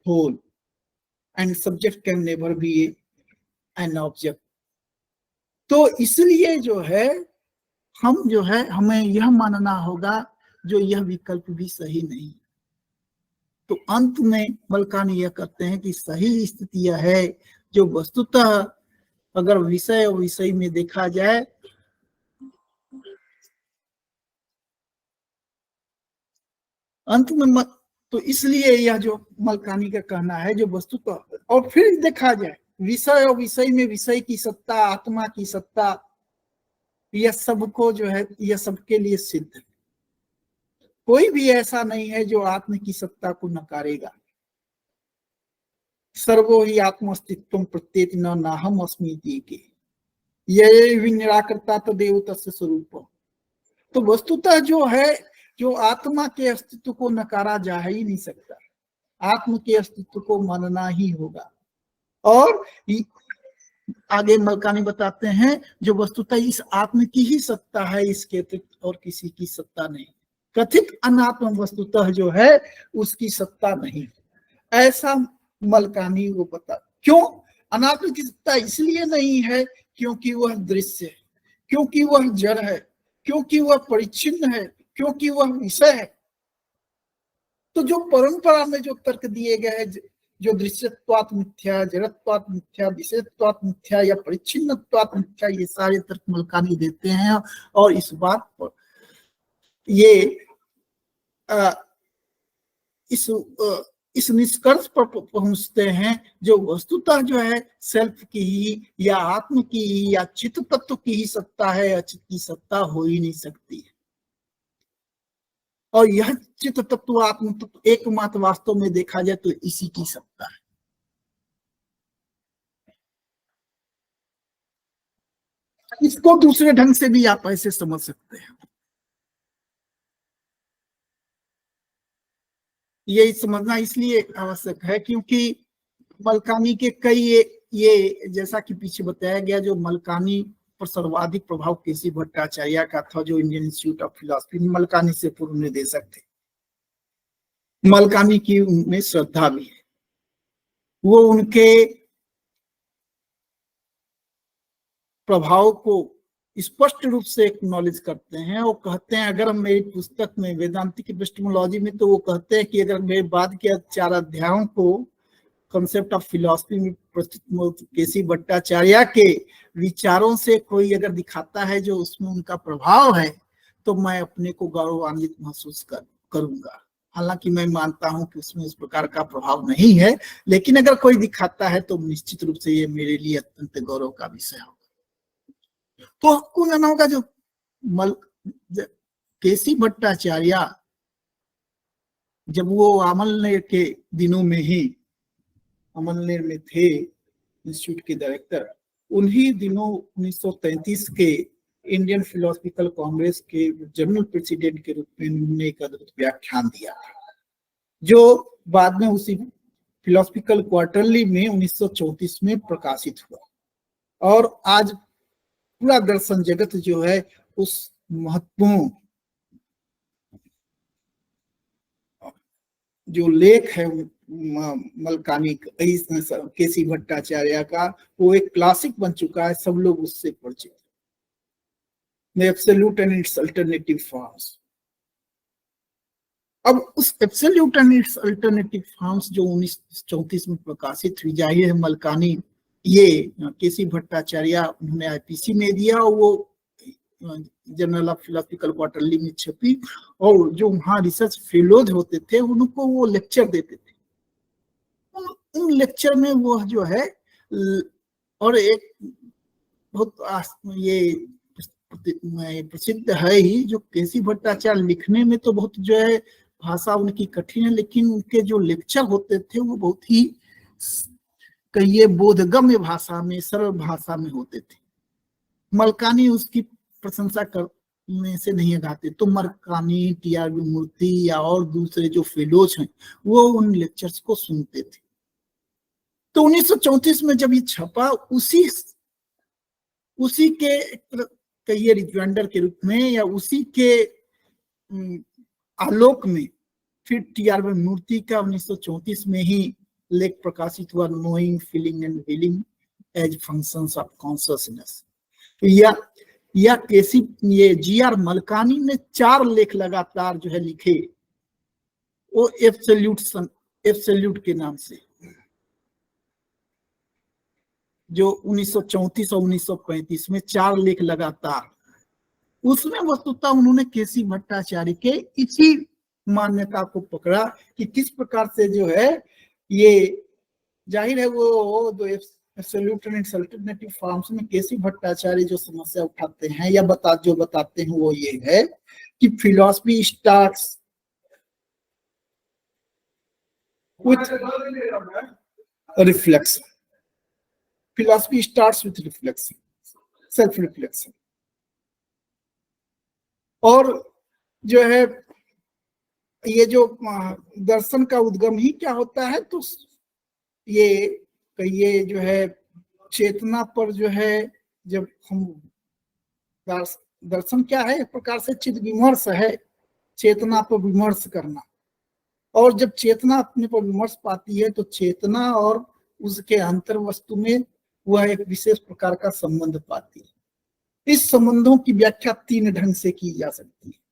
whole and subject can never be an object. तो इसलिए जो है हम जो है हमें यह मानना होगा जो यह विकल्प भी सही नहीं। तो अंत में मलकानी यह कहते हैं कि सही स्थिति यह है जो वस्तुतः अगर विषय और विषय में देखा जाए अंत में तो इसलिए यह जो मलकानी का कहना है जो वस्तुतः, और फिर देखा जाए विषय और विषय में विषय की सत्ता, आत्मा की सत्ता, यह सबको जो है यह सबके लिए सिद्ध है। कोई भी ऐसा नहीं है जो आत्म की सत्ता को नकारेगा। सर्वो ही आत्मस्तित्व प्रत्येक न नाहम अस्मि के ये निराकरता तदेव तस्य स्वरूप। तो वस्तुतः जो है जो आत्मा के अस्तित्व को नकारा जा ही नहीं सकता, आत्म के अस्तित्व को मानना ही होगा। और आगे मलकानी बताते हैं जो वस्तुतः इस आत्म की ही सत्ता है, इसके अतिरिक्त और किसी की सत्ता नहीं। कथित अनात्म वस्तुतः जो है उसकी सत्ता नहीं, ऐसा मलकानी वो बता। क्यों अनात्म की सत्ता? इसलिए नहीं है क्योंकि वह दृश्य है, क्योंकि वह जड़ है, क्योंकि वह परिच्छिन्न है, क्योंकि वह विषय है। तो जो परंपरा में जो तर्क दिए गए हैं, जो दृश्यत्वात् मिथ्या, जड़त्वात् मिथ्या, विषयत्वात् मिथ्या या परिच्छिन्नत्वात् मिथ्या, ये सारे तर्क मलकानी देते हैं। और इस बात पर ये इस निष्कर्ष पर पहुंचते हैं जो वस्तुतः जो है सेल्फ की ही या आत्म की ही या चित्त तत्व की ही सत्ता है, अचित की सत्ता हो ही नहीं सकती है। और यह चित्त तत्व आत्म तत्व एकमात्र वास्तव में देखा जाए तो इसी की सत्ता है। इसको दूसरे ढंग से भी आप ऐसे समझ सकते हैं। ये समझना इसलिए आवश्यक है क्योंकि मलकानी के कई ये जैसा कि पीछे बताया गया, जो मलकानी पर सर्वाधिक प्रभाव केसी भट्टाचार्य का था, जो Indian Institute of philosophy Malkani से पूर्व निर्देशक थे। मलकानी की उनमें श्रद्धा भी है, वो उनके प्रभाव को स्पष्ट रूप से एक्नॉलेज करते हैं। वो कहते हैं अगर हम मेरी पुस्तक में वेदांतिक एपिस्टेमोलॉजी में, तो वो कहते हैं कि अगर मेरे बाद के 4 अध्यायों को कॉन्सेप्ट ऑफ फिलॉसफी में प्रस्तुत केसी भट्टाचार्य के विचारों से कोई अगर दिखाता है जो उसमें उनका प्रभाव है, तो मैं अपने को गौरवान्वित महसूस करूंगा। हालांकि मैं मानता हूं कि उसमें उस प्रकार का प्रभाव नहीं है, लेकिन अगर कोई दिखाता है तो निश्चित रूप से ये मेरे लिए अत्यंत गौरव का विषय होगा। तो आपको जाना होगा जो केसी भट्टाचार्य जब वो अमलनेर के दिनों में ही अमलनेर में थे इंस्टीट्यूट के डायरेक्टर, उन्हीं दिनों 1933 के इंडियन फिलोसफिकल कांग्रेस के जनरल प्रेसिडेंट के रूप में उन्होंने एक अद्भुत व्याख्यान दिया था, जो बाद में उसी फिलोसफिकल क्वार्टरली में 1934 में प्रकाशित हुआ। और आज पूरा दर्शन जगत जो है उस महत्वपूर्ण जो लेख है मलकानी केसी भट्टाचार्य का वो एक क्लासिक बन चुका है, सब लोग उससे परिचित। The absolute and its alternative forms। अब उस absolute and it's alternative forms जो 1934 में प्रकाशित हुई, जाहिर है मलकानी ये केसी भट्टाचार्य उन्होंने आईपीसी में दिया और वो जर्नल ऑफ फिलोसफिकल क्वार्टरली में छपी, और जो वहाँ रिसर्च फेलोज होते थे उनको वो लेक्चर देते थे। उन लेक्चर में वो जो है, और एक बहुत ये प्रसिद्ध है ही, जो केसी भट्टाचार्य लिखने में तो बहुत जो है भाषा उनकी कठिन है, लेकिन उनके जो लेक्चर होते थे वो बहुत ही कहिए बोधगम्य भाषा में, सरल भाषा में होते थे। मलकानी उसकी प्रशंसा करने से नहीं हटाते, तो मलकानी, टी.आर. मूर्ति या और दूसरे जो फेलोज हैं वो उन लेक्चर्स को सुनते थे। तो 1934 में जब ये छपा, उसी के कहिए रिजवाइंडर के रूप में या उसी के आलोक में फिर टी.आर. मूर्ति का 1934 में ही लेख प्रकाशित हुआ, knowing, feeling and willing as functions of consciousness. या केसी ये जी.आर. मलकानी ने 4 लेख लगातार जो है लिखे, वो एब्सोल्यूट के नाम से, जो 1934 और 1935 में 4 लेख लगातार। उसमें वस्तुतः उन्होंने केसी भट्टाचार्य के इसी मान्यता को पकड़ा कि किस प्रकार से जो है ये, जाहिर है वो जो absolute and it's alternative forms में केसी भट्टाचार्य जो समस्या उठाते हैं या बताते हैं वो ये है कि philosophy starts with reflection. Philosophy starts with reflection, self reflection. और जो है ये जो दर्शन का उद्गम ही क्या होता है, तो ये जो है चेतना पर जो है, जब हम दर्शन क्या है, एक प्रकार से चित्त विमर्श है, चेतना पर विमर्श करना। और जब चेतना अपने पर विमर्श पाती है तो चेतना और उसके अंतर वस्तु में वह एक विशेष प्रकार का संबंध पाती है। इस संबंधों की व्याख्या 3 ढंग से की जा सकती है।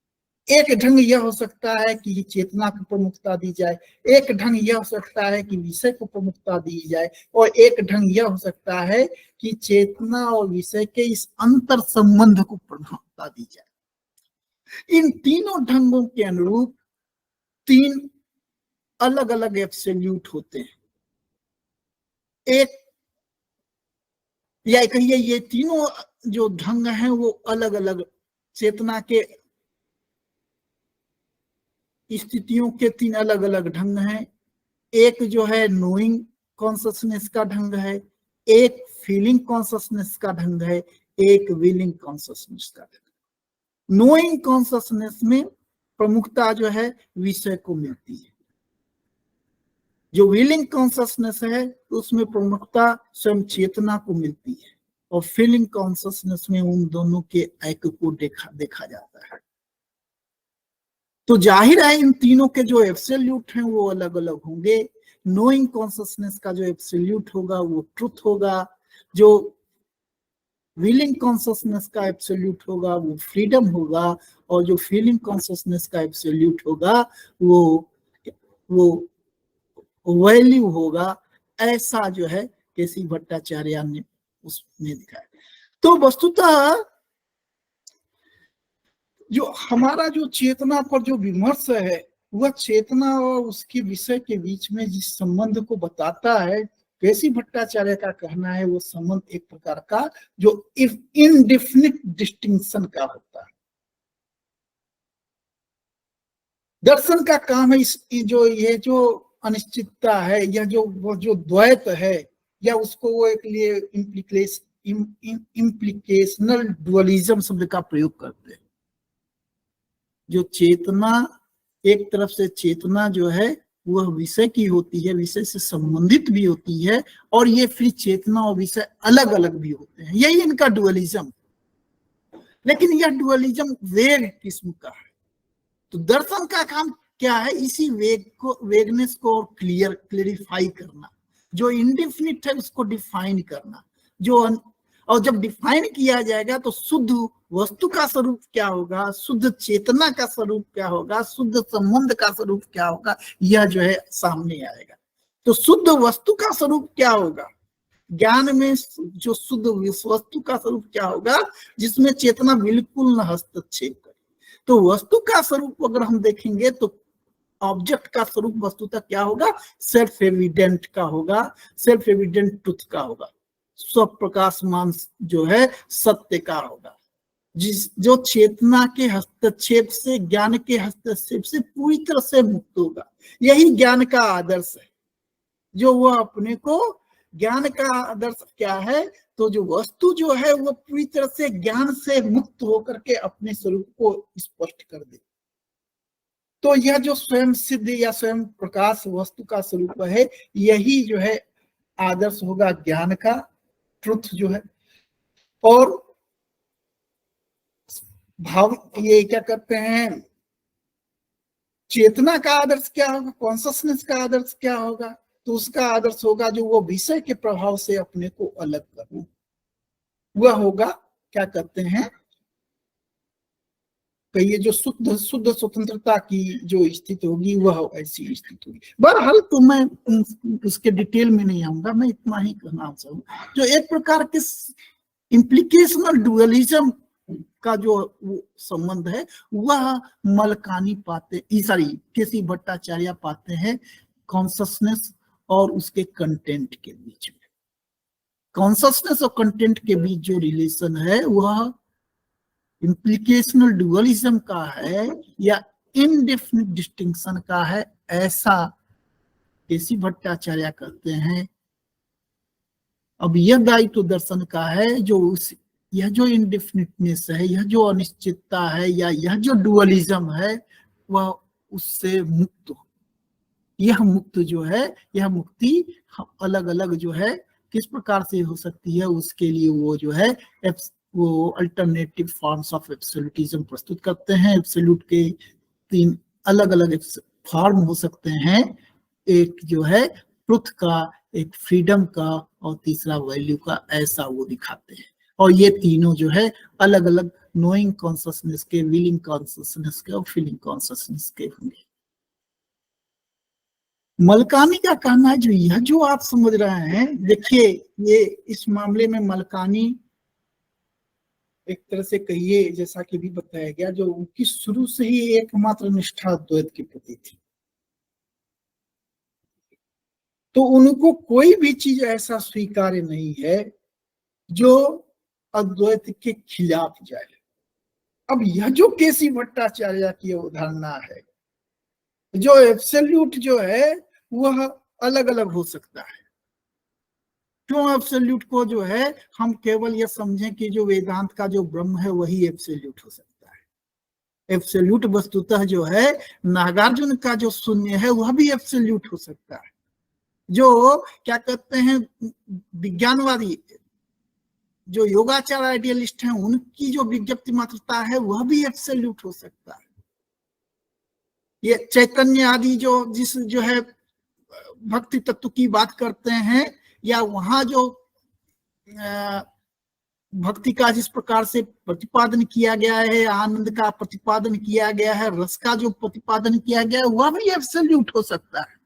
एक ढंग यह हो सकता है कि चेतना को प्रमुखता दी जाए, एक ढंग यह हो सकता है कि विषय को प्रमुखता दी जाए, और एक ढंग यह हो सकता है कि चेतना और विषय के इस अंतर संबंध को प्रमुखता दी जाए। इन तीनों ढंगों के अनुरूप 3 अलग अलग एब्सोल्यूट होते हैं। एक या कहिए ये तीनों जो ढंग हैं वो अलग अलग चेतना के स्थितियों के 3 अलग अलग ढंग हैं। एक जो है नोइंग कॉन्शसनेस का ढंग है, एक फीलिंग कॉन्शसनेस का ढंग है, एक विलिंग कॉन्शसनेस का ढंग। नोइंग कॉन्शसनेस में प्रमुखता जो है विषय को मिलती है, जो विलिंग कॉन्शसनेस है उसमें प्रमुखता स्वयं चेतना को मिलती है, और फीलिंग कॉन्शसनेस में उन दोनों के ऐक्य को देखा जाता है। तो जाहिर है इन तीनों के जो एब्सोल्यूट हैं वो अलग अलग होंगे। नोइंग कॉन्शसनेस का जो एब्सोल्यूट होगा वो ट्रुथ होगा, जो विलिंग कॉन्शसनेस का एब्सोल्यूट होगा वो फ्रीडम होगा, और जो फीलिंग कॉन्शसनेस का एब्सोल्यूट होगा वो वैल्यू होगा। ऐसा जो है केसी भट्टाचार्य ने उसमें दिखाया। तो वस्तुतः जो हमारा जो चेतना पर जो विमर्श है वह चेतना और उसके विषय के बीच में जिस संबंध को बताता है, केसी भट्टाचार्य का कहना है वो संबंध एक प्रकार का जो इनडेफिनिट डिस्टिंक्शन का होता है। दर्शन का काम है ये जो अनिश्चितता है या जो द्वैत है, या उसको वो एक लिए इम्प्लीकेशनल डुअलिज्म शब्द का प्रयोग करते हैं। जो चेतना एक तरफ से चेतना जो है वह विषय की होती है, विषय से संबंधित भी होती है, और ये फिर चेतना और विषय अलग अलग भी होते हैं, यही इनका डुअलिज्म। लेकिन यह डुअलिज्म वेग किस्म का है। तो दर्शन का काम क्या है, इसी वेगनेस को और क्लियरिफाई करना, जो इंडेफिनिट है उसको डिफाइन करना, और जब डिफाइन किया जाएगा तो शुद्ध वस्तु का स्वरूप क्या होगा, शुद्ध चेतना का स्वरूप क्या होगा, शुद्ध संबंध का स्वरूप क्या होगा, यह जो है सामने आएगा। तो शुद्ध वस्तु का स्वरूप क्या होगा, ज्ञान में जो शुद्ध वस्तु का स्वरूप क्या होगा, जिसमें चेतना बिल्कुल न हस्तक्षेप करे। तो वस्तु का स्वरूप अगर हम देखेंगे तो ऑब्जेक्ट का स्वरूप वस्तुतः क्या होगा, सेल्फ एविडेंट का होगा, सेल्फ एविडेंट ट्रुथ का होगा, स्वप्रकाशमान जो है सत्य का होगा, जो चेतना के हस्तक्षेप से, ज्ञान के हस्तक्षेप से पूरी तरह से मुक्त होगा। यही ज्ञान का आदर्श है, जो वो अपने को, ज्ञान का आदर्श क्या है, तो जो वस्तु जो है वो पूरी तरह से ज्ञान से मुक्त होकर के अपने स्वरूप को स्पष्ट कर दे। तो यह जो स्वयं सिद्ध या स्वयं प्रकाश वस्तु का स्वरूप है, यही जो है आदर्श होगा ज्ञान का, ट्रुथ जो है। और भाव ये क्या करते हैं, चेतना का आदर्श क्या होगा, कॉन्शसनेस का आदर्श क्या होगा, तो उसका आदर्श होगा जो वो विषय के प्रभाव से अपने को अलग करना, वह होगा क्या कहते हैं, कहिए जो शुद्ध स्वतंत्रता की जो स्थिति होगी वह ऐसी स्थिति होगी। बहरहाल तो मैं उसके डिटेल में नहीं आऊंगा, मैं इतना ही कहना चाहूंगा, जो एक प्रकार के इम्प्लीकेशनल डुअलिज्म का जो संबंध है वह मलकानी पाते, सॉरी केसी भट्टाचार्य पाते हैं कॉन्शसनेस और उसके कंटेंट के बीच में। कॉन्शसनेस और कंटेंट के बीच जो रिलेशन है वह इम्प्लीकेशनल डुअलिज्म का है या इनडेफिनिट डिस्टिंक्शन का है, ऐसा केसी भट्टाचार्य कहते हैं। अब यह दायित्व दर्शन का है, जो यह जो इनडेफिनिटनेस है, यह जो अनिश्चितता है, या यह जो डुअलिज्म है, वह उससे मुक्त हो। यह मुक्त जो है, यह मुक्ति अलग अलग जो है किस प्रकार से हो सकती है, उसके लिए वो जो है वो अल्टरनेटिव फॉर्म्स ऑफ एब्सोल्यूटिज्म प्रस्तुत करते हैं। एब्सोल्यूट के 3 अलग अलग फॉर्म हो सकते हैं, एक जो है ट्रुथ का, एक फ्रीडम का, और तीसरा वैल्यू का, ऐसा वो दिखाते हैं। और ये तीनों जो है अलग अलग नोइंग कॉन्शसनेस के, विलिंग कॉन्शसनेस के और फीलिंग कॉन्शसनेस के होंगे। मलकानी का कहना है, जो यह जो आप समझ रहे हैं, देखिए ये इस मामले में मलकानी एक तरह से कहिए, जैसा कि भी बताया गया, जो उनकी शुरू से ही एकमात्र निष्ठा द्वैत के प्रति थी। तो उनको कोई भी चीज ऐसा स्वीकार्य नहीं है जो अद्वैत के खिलाफ जाए। अब यह जो केसी भट्टाचार्य की अवधारणा है, जो एब्सोल्यूट जो है वह अलग अलग हो सकता है। क्यों एब्सोल्यूट को जो है हम केवल यह समझें कि जो वेदांत का जो ब्रह्म है वही एब्सोल्यूट हो सकता है। एब्सोल्यूट वस्तुतः जो है नागार्जुन का जो शून्य है वह भी एब्सोल्यूट हो सकता है। जो क्या कहते हैं विज्ञानवादी, जो योगाचार आइडियलिस्ट हैं, उनकी जो विज्ञप्ति मात्रता है वह भी एब्सोल्यूट हो सकता है। ये चैतन्य आदि जिस जो है भक्ति तत्व की बात करते हैं, या वहां जो भक्ति का जिस प्रकार से प्रतिपादन किया गया है, आनंद का प्रतिपादन किया गया है, रस का जो प्रतिपादन किया गया है, वह भी एब्सोल्यूट हो सकता है।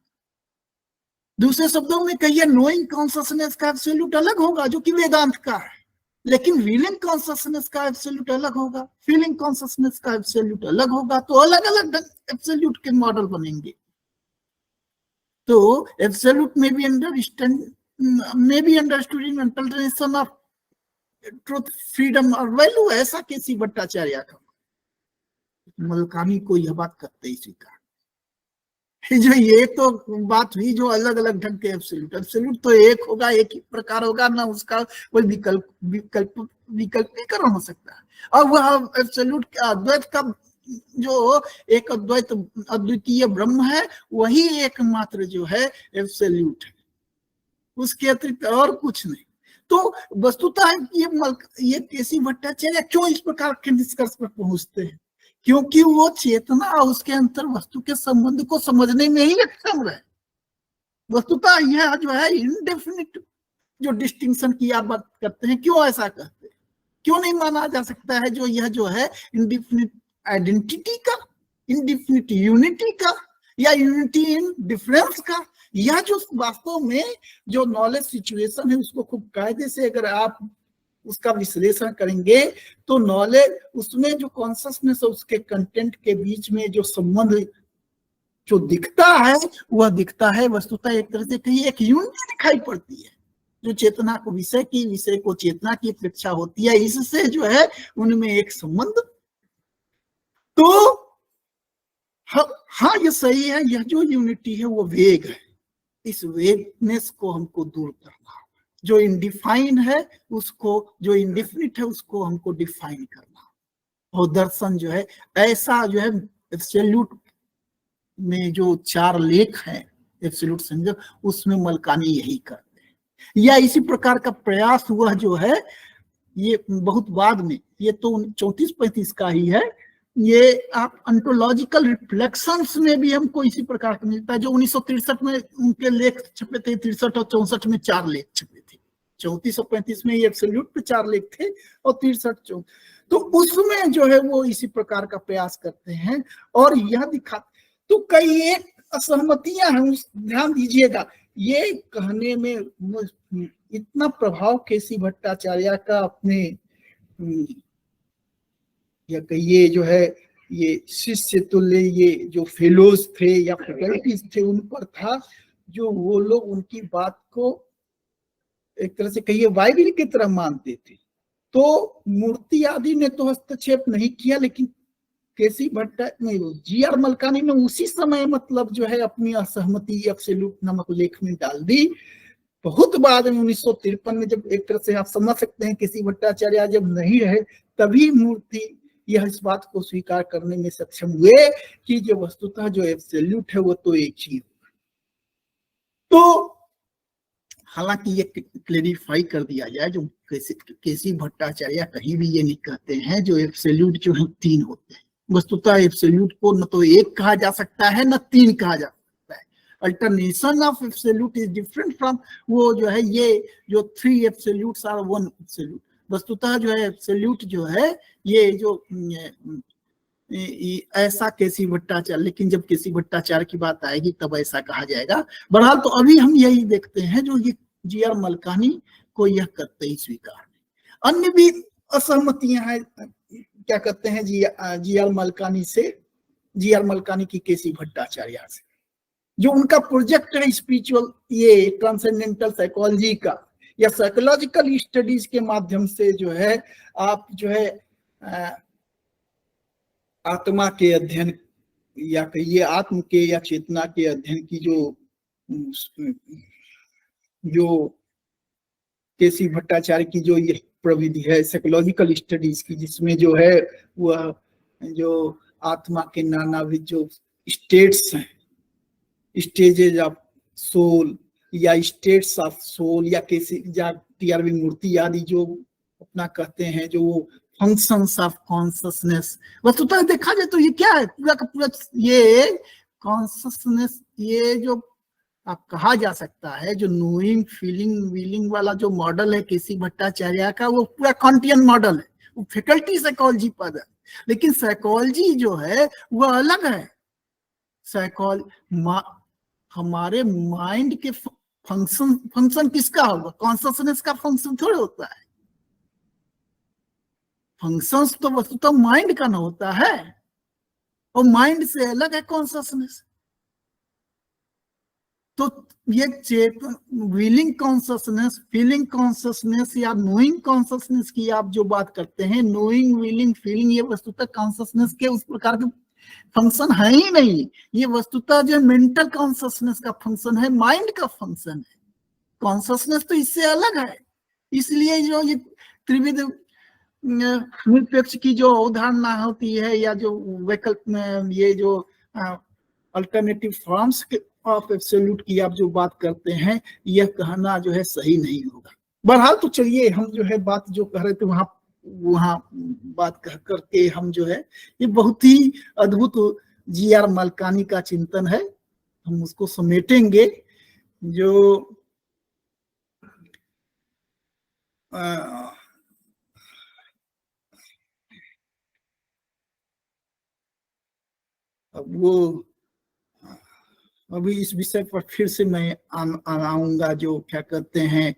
दूसरे शब्दों में कहिए, नोइंग कॉन्शसनेस का एब्सोल्यूट अलग होगा जो कि वेदांत का है, लेकिन फीलिंग कॉन्शसनेस का एब्सोल्यूट अलग होगा, फीलिंग कॉन्शसनेस का एब्सोल्यूट अलग होगा। तो अलग अलग एब्सोल्यूट के मॉडल बनेंगे। तो एब्सोल्यूट में be understood in alternation of truth, freedom और वैल्यू, ऐसा केसी भट्टाचार्य का। मलकानी को यह बात करते ही स्वीकार। जो ये तो बात हुई जो अलग अलग ढंग के एब्सोल्यूट, एब्सोल्यूट तो एक होगा, एक ही प्रकार होगा ना, उसका कोई विकल्पीकरण हो सकता है। और वह एब्सोल्यूट अद्वैत का जो एक अद्वितीय ब्रह्म है, वही एकमात्र जो है एब्सोल्यूट है, उसके अतिरिक्त और कुछ नहीं। तो वस्तुतः ये केसी भट्टाचार्य क्यों इस प्रकार के निष्कर्ष पर पहुंचते हैं क्योंकि वो चेतना उसके अंतर वस्तु के संबंध को समझने में ही अक्षम रहे। वस्तुतः यह जो है इनडेफिनिट जो डिस्टिंक्शन की आप बात करते हैं, क्यों ऐसा कहते हैं? क्यों नहीं माना जा सकता है जो यह जो है इनडिफिनिट आइडेंटिटी का, इनडिफिनिट यूनिटी का, या यूनिटी इन डिफरेंस का? यह जो वास्तव में जो नॉलेज सिचुएशन है उसको खूब कायदे से अगर आप उसका विश्लेषण करेंगे तो नॉलेज उसमें जो कॉन्शियसनेस है उसके कंटेंट के बीच में जो संबंध जो दिखता है वह दिखता है वस्तुतः एक तरह से कहीं एक यूनिटी दिखाई पड़ती है जो चेतना को विषय की, विषय को चेतना की अपेक्षा होती है। इससे जो है उनमें एक संबंध। तो हाँ ये सही है, यह जो यूनिटी है वो वेग है। इस वेगनेस को हमको दूर करना, जो इनडिफाइन है उसको, जो इनडिफिनिट है उसको हमको डिफाइन करना। और दर्शन जो है ऐसा जो है एब्सोल्यूट में जो 4 लेख हैं एब्सोल्यूट संजोग, उसमें मलकानी यही करते हैं। या इसी प्रकार का प्रयास हुआ जो है ये बहुत बाद में, ये तो 34-35 का ही है, ये आप ऑन्टोलॉजिकल रिफ्लेक्शंस में भी हमको इसी प्रकार का मिलता है, जो 1963 में उनके लेख छपे थे। 63 और 64 में 4 लेख छपे थे। 34 और 35 में ये एब्सोल्यूट पे 4 लेख थे और 63-64, तो उसमें जो है वो इसी प्रकार का प्रयास करते हैं। और यह दिखा तो कई एक असहमतियां हैं, ध्यान दीजिएगा। ये कहने में इतना प्रभाव केसी भट्टाचार्य का अपने या कहिए जो है ये शिष्य तुल्य ये जो फेलोज थे या फैकल्टीज थे उन पर था, जो वो लोग उनकी बात को एक तरह से कहिए बाइबल की तरह मानते थे। तो मूर्ति आदि ने तो हस्तक्षेप नहीं किया, लेकिन केसी भट्टा नहीं, जी.आर. मलकानी ने उसी समय मतलब जो है अपनी असहमति एब्सोल्यूट नामक लेख में डाल दी। बहुत बाद में 1953 में, जब एक तरह से आप समझ सकते हैं केसी भट्टाचार्य जब नहीं रहे, तभी मूर्ति यह इस बात को स्वीकार करने में सक्षम हुए कि जो वस्तुतः जो एब्सोल्यूट है वो तो एक ही। तो हालांकि ये क्लेरिफाई कर दिया जाए, जो केसी भट्टाचार्य कहीं भी ये नहीं कहते हैं जो एब्सोल्यूट जो है 3 होते हैं। वस्तुतः एब्सोल्यूट को न तो 1 कहा जा सकता है न 3 कहा जा सकता है। Alternation of absolute is different from वो जो है ये जो 3 एब्सोल्यूट्स आर 1 एब्सोल्यूट। वस्तुतः जो है एब्सोल्यूट जो है ये जो ऐसा केसी भट्टाचार्य, लेकिन जब केसी भट्टाचार्य की बात आएगी तब ऐसा कहा जाएगा। बहरहाल तो अभी हम यही देखते हैं जो ये जी.आर. मलकानी को यह करते ही स्वीकार। अन्य भी असहमतियां हैं, क्या कहते हैं जी.आर. मलकानी से, जी.आर. मलकानी की केसी भट्टाचार्य से, जो उनका प्रोजेक्ट है स्पिरिचुअल ये ट्रांसेंडेंटल साइकोलॉजी का या साइकोलॉजिकल स्टडीज के माध्यम से जो है आप जो है आत्मा के अध्ययन या कहिए आत्म के या चेतना के अध्ययन की जो केसी भट्टाचार्य की जो ये प्रविधि है साइकोलॉजिकल स्टडीज की, जिसमें जो है वह जो आत्मा के नानाविध जो स्टेट्स हैं, स्टेजेज ऑफ सोल या स्टेट्स ऑफ सोल या केसी टी.आर.वी. मूर्ति आदि जो अपना कहते हैं जो फंक्शंस ऑफ कॉन्शियसनेस। वस्तुतः देखा जाए तो ये क्या है, पूरा का पूरा ये कॉन्शियसनेस, ये जो आप कहा जा सकता है जो नोइंग फीलिंग वीलिंग वाला जो मॉडल है केसी भट्टाचार्य का, वो पूरा कांटियन मॉडल है, वो फैकल्टी साइकोलॉजी पद है। लेकिन साइकोलॉजी जो है वह अलग है। हमारे माइंड के फंक्शन किसका होगा? कॉन्शियसनेस का फंक्शन थोड़ा होता है। फंक्शंस तो वस्तुतः माइंड का ना होता है, और माइंड से अलग है कॉन्शियसनेस। तो ये चेतन विलिंग कॉन्शियसनेस, फीलिंग कॉन्शियसनेस या नोइंग कॉन्शियसनेस की आप जो बात करते हैं, नोइंग विलिंग फीलिंग, ये वस्तुतः कॉन्शियसनेस के उस प्रकार के फंक्शन है ही नहीं। ये वस्तुतः जो मेंटल कॉन्शियसनेस का फंक्शन है, माइंड का फंक्शन है। कॉन्शियसनेस तो इससे अलग है। इसलिए जो ये त्रिविध निरपेक्ष की जो अवधारणा होती है या जो वैकल्प में ये जो अल्टरनेटिव फॉर्म्स ऑफ एब्सोल्यूट की आप जो बात करते हैं, यह कहना जो है सही नहीं होगा। बहरहाल तो चलिए हम जो है बात जो कह रहे थे वहां वहां बात कह करके हम जो है, ये बहुत ही अद्भुत जी.आर. मलकानी का चिंतन है, हम उसको समेटेंगे। जो वो अभी इस विषय पर फिर से मैं आऊंगा, जो क्या कहते हैं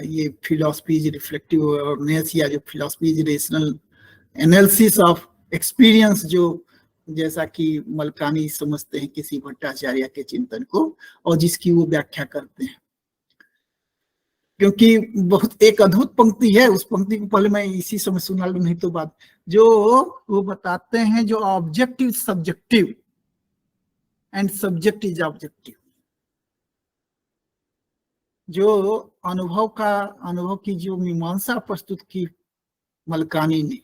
ये फिलॉसफी इज रिफ्लेक्टिव अवेयरनेस, या जो philosophy is rational analysis of experience, जो जैसा कि मलकानी समझते हैं किसी भट्टाचार्य के चिंतन को, और जिसकी वो व्याख्या करते हैं। क्योंकि बहुत एक अद्भुत पंक्ति है, उस पंक्ति को पहले मैं इसी समय सुना लूं, नहीं तो बात, जो वो बताते हैं, जो objective subjective and subject is objective, जो अनुभव की जो मीमांसा प्रस्तुत की मलकानी ने,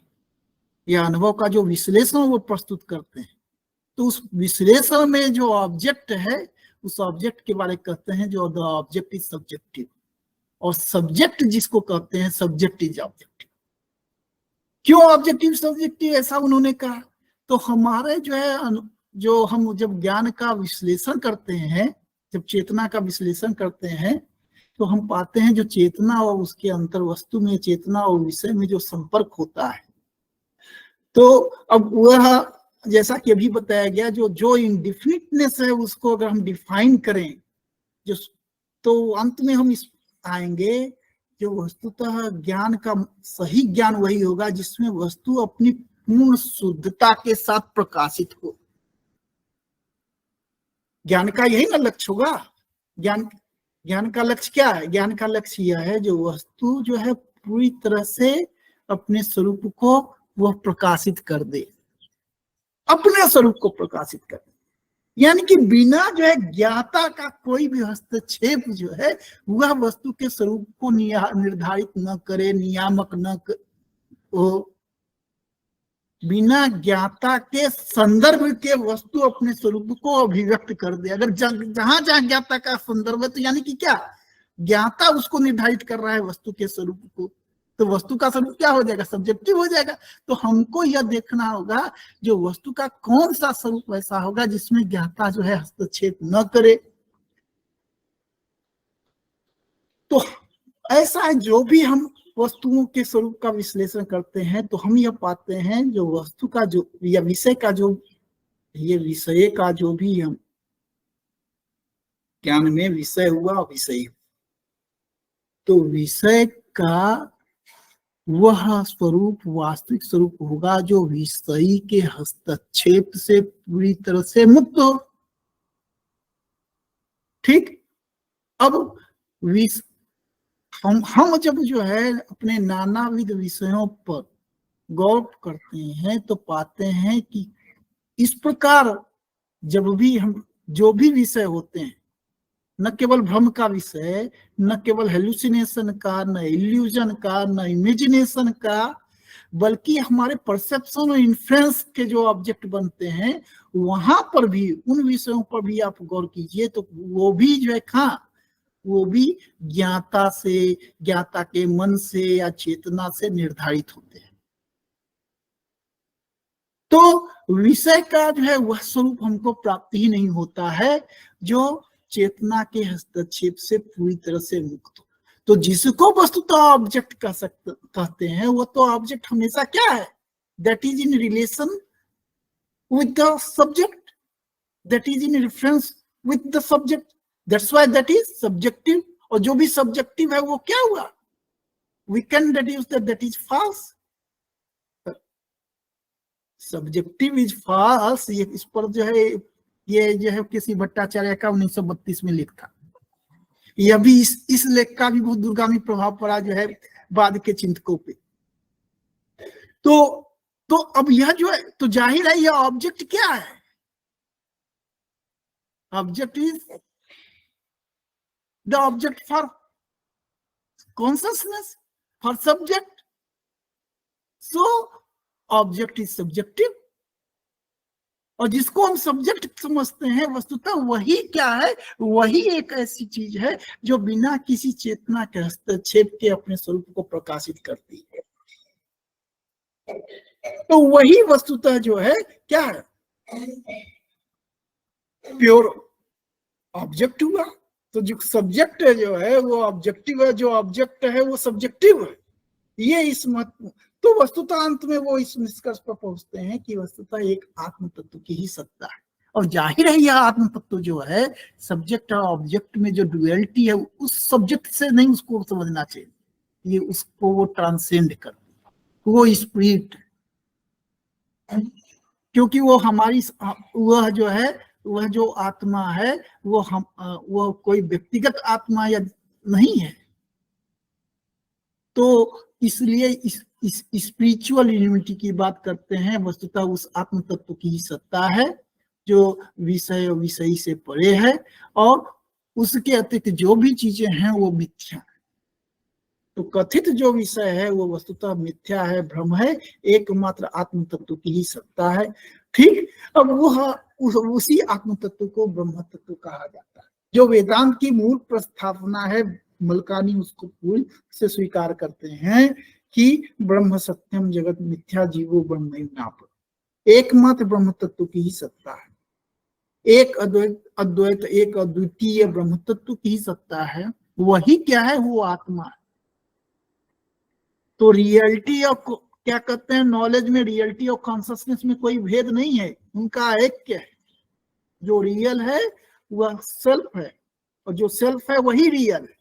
या अनुभव का जो विश्लेषण वो प्रस्तुत करते हैं, तो उस विश्लेषण में जो ऑब्जेक्ट है, उस ऑब्जेक्ट के बारे में कहते हैं जो द ऑब्जेक्ट इज सब्जेक्टिव, और सब्जेक्ट जिसको कहते हैं सब्जेक्ट इज ऑब्जेक्टिव। क्यों ऑब्जेक्टिव सब्जेक्टिव ऐसा उन्होंने कहा? तो हमारे जो है, जो हम जब ज्ञान का विश्लेषण करते हैं, जब चेतना का विश्लेषण करते हैं, तो हम पाते हैं जो चेतना और उसके अंतर वस्तु में, चेतना और विषय में जो संपर्क होता है, तो अब वह जैसा कि अभी बताया गया, जो इनडिफिनिटनेस है, उसको अगर हम डिफाइन करें, जो, तो अंत में हम इस आएंगे, जो वस्तुतः ज्ञान का सही ज्ञान वही होगा जिसमें वस्तु अपनी पूर्ण शुद्धता के साथ प्रकाशित हो। ज्ञान का यही ना लक्ष्य होगा। ज्ञान का लक्ष्य क्या है? ज्ञान का लक्ष्य यह है जो वस्तु जो है पूरी तरह से अपने स्वरूप को वह प्रकाशित कर दे, अपने स्वरूप को प्रकाशित कर दे, यानी कि बिना जो है ज्ञाता का कोई भी हस्तक्षेप जो है वह वस्तु के स्वरूप को निर्धारित न करे, नियामक न हो। बिना ज्ञाता के संदर्भ के वस्तु अपने स्वरूप को अभिव्यक्त कर दे। अगर जहां जहां ज्ञाता का संदर्भ है, तो यानी कि क्या, ज्ञाता उसको निर्धारित कर रहा है वस्तु के स्वरूप को, तो वस्तु का स्वरूप क्या हो जाएगा? सब्जेक्टिव हो जाएगा। तो हमको यह देखना होगा जो वस्तु का कौन सा स्वरूप ऐसा होगा जिसमें ज्ञाता जो है हस्तक्षेप न करे। तो ऐसा है, जो भी हम वस्तुओं के स्वरूप का विश्लेषण करते हैं, तो हम यह पाते हैं जो वस्तु का जो, या विषय का जो, ये विषय का जो भी हम ज्ञान में विषय हुआ, विषय, तो विषय का वह स्वरूप वास्तविक स्वरूप होगा जो विषयी के हस्तक्षेप से पूरी तरह से मुक्त हो। ठीक। अब हम जब जो है अपने नानाविध विषयों पर गौर करते हैं, तो पाते हैं कि इस प्रकार जब भी हम जो भी विषय होते हैं, न केवल भ्रम का विषय, न केवल हेलुसिनेशन का, न इल्यूजन का, न इमेजिनेशन का, बल्कि हमारे परसेप्शन और इन्फ्लुएंस के जो ऑब्जेक्ट बनते हैं, वहां पर भी, उन विषयों पर भी आप गौर कीजिए, तो वो भी जो है वो भी ज्ञाता से, ज्ञाता के मन से या चेतना से निर्धारित होते हैं। तो विषय का जो है वह स्वरूप हमको प्राप्त ही नहीं होता है जो चेतना के हस्तक्षेप से पूरी तरह से मुक्त हो। तो जिसको वस्तुतः ऑब्जेक्ट कहते हैं, वो तो ऑब्जेक्ट हमेशा क्या है? That is in relation with the subject, that is in reference with the subject, that's why that is subjective. और जो भी सब्जेक्टिव है वो क्या हुआ? We can deduce that is false. Subjective is false, ये इस पर जो है, ये जो है किसी भट्टाचार्य का 1932 में लिखा। यह भी इस लेख का भी बहुत दूरगामी प्रभाव पड़ा जो है बाद के चिंतकों पे। तो अब यह जो है, तो जाहिर है यह ऑब्जेक्ट क्या है? Object is the object for consciousness, for और जिसको हम सब्जेक्ट समझते हैं वस्तुतः वही क्या है, वही एक ऐसी चीज है जो बिना किसी चेतना के हस्तक्षेप के अपने स्वरूप को प्रकाशित करती है। तो वही वस्तुतः जो है क्या है, प्योर ऑब्जेक्ट हुआ। तो जो सब्जेक्ट है जो है वो ऑब्जेक्टिव है, जो ऑब्जेक्ट है वो सब्जेक्टिव है। ये इस मत, तो वस्तुतः अंत में वो इस निष्कर्ष पर पहुंचते हैं कि वस्तुतः एक आत्म तत्व की ही सत्ता है। और जाहिर है यह आत्म तत्व जो है सब्जेक्ट और ऑब्जेक्ट में जो ड्युअलिटी है उस सब्जेक्ट से नहीं उसको समझना चाहिए, ये उसको वो ट्रांसेंड कर, वो स्पिरिट, क्योंकि वो हमारी वह जो है वह जो आत्मा है वो हम वह कोई व्यक्तिगत आत्मा या नहीं है। तो इसलिए इस स्पिरिचुअल यूनिटी की बात करते हैं, वस्तुतः उस आत्म तत्व की सत्ता है जो विषय और विषयी से परे है, और उसके अतिरिक्त जो भी चीजें हैं वो मिथ्या है। तो कथित जो विषय है वो वस्तुतः मिथ्या है, भ्रम है, एकमात्र आत्म तत्व की ही सत्ता है। ठीक, अब वह उसी आत्म तत्व को ब्रह्म तत्व कहा जाता है, जो वेदांत की मूल प्रस्तावना है। मलकानी उसको पूर्ण से स्वीकार करते हैं कि ब्रह्म सत्यम जगत मिथ्या जीवो ब्रह्म, एकमात्र ब्रह्म तत्व की ही सत्ता है, एक अद्वैत एक अद्वितीय ब्रह्म तत्व की ही सत्ता है। वही क्या है, वो आत्मा है। तो रियलिटी और क्या कहते हैं नॉलेज में, रियलिटी और कॉन्शियसनेस में कोई भेद नहीं है, उनका ऐक्य है। जो रियल है वह सेल्फ है, और जो सेल्फ है वही रियल है,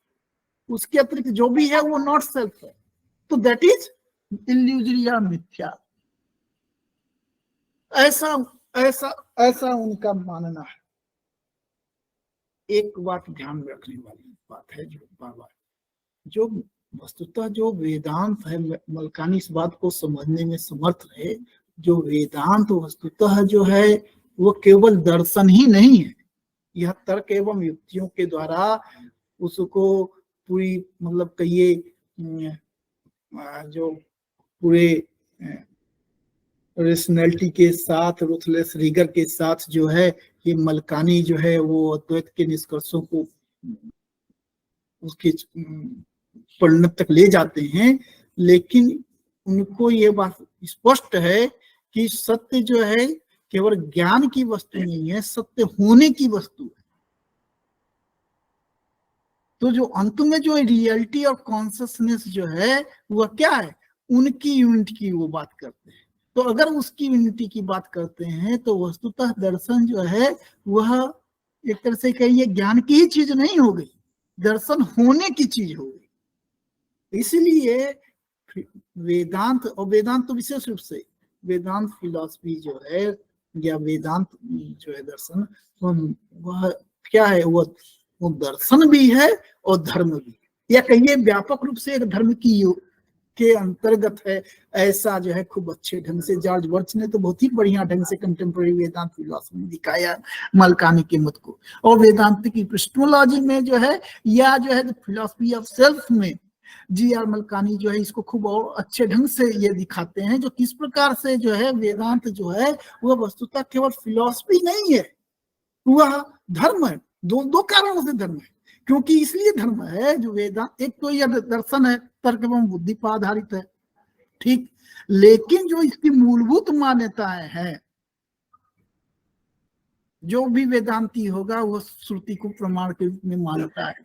उसके अतिरिक्त जो भी है वो नॉट सेल्फ है। तो दैट इज इल्यूजरी या मिथ्या, ऐसा ऐसा ऐसा उनका मानना है। एक बात ध्यान में रखने वाली बात है, जो बाबा जो वस्तुतः जो वेदांत है, मलकानी इस बात को समझने में समर्थ है। जो वेदांत वस्तुतः जो है वो केवल दर्शन ही नहीं है, यह तर्क एवं युक्तियों के द्वारा उसको पूरी मतलब कहिए जो पूरे रेशनैलिटी के साथ, रुथलेस रिगर के साथ जो है ये मलकानी जो है वो अद्वैत के निष्कर्षों को उसके परिणत तक ले जाते हैं। लेकिन उनको ये बात स्पष्ट है कि सत्य जो है केवल ज्ञान की वस्तु नहीं है, सत्य होने की वस्तु है। तो जो अंत में जो रियलिटी और कॉन्शियसनेस जो है वह क्या है, उनकी यूनिट की वो बात करते हैं। तो अगर उसकी यूनिटी की बात करते हैं तो वस्तुतः दर्शन जो है वह एक तरह से कहिए ज्ञान की ही चीज नहीं हो गई, दर्शन होने की चीज हो गई। इसलिए वेदांत, और वेदांत तो विशेष रूप से वेदांत फिलॉसफी जो है या वेदांत जो है दर्शन, वह क्या है, वो दर्शन भी है और धर्म भी, या कहिए व्यापक रूप से एक धर्म की के अंतर्गत है। ऐसा जो है खूब अच्छे ढंग से जॉर्ज बर्च ने तो बहुत ही बढ़िया ढंग से कंटेम्प्रेरी वेदांत फिलॉसफी में दिखाया मलकानी के मत को। और वेदांत की एपिस्टेमोलॉजी में जो है या जो है फिलॉसफी ऑफ सेल्फ में जी.आर. मलकानी जो है इसको खूब और अच्छे ढंग से ये दिखाते हैं, जो किस प्रकार से जो है वेदांत जो है वह वस्तुतः केवल फिलॉसफी नहीं है, वह धर्म है। दो कारणों से धर्म है, क्योंकि इसलिए धर्म है जो वेदांत, एक तो यह दर्शन है, तर्क एवं बुद्धि पर आधारित है, ठीक, लेकिन जो इसकी मूलभूत मान्यताएं हैं, जो भी वेदांती होगा वह श्रुति को प्रमाण के रूप में मानता है,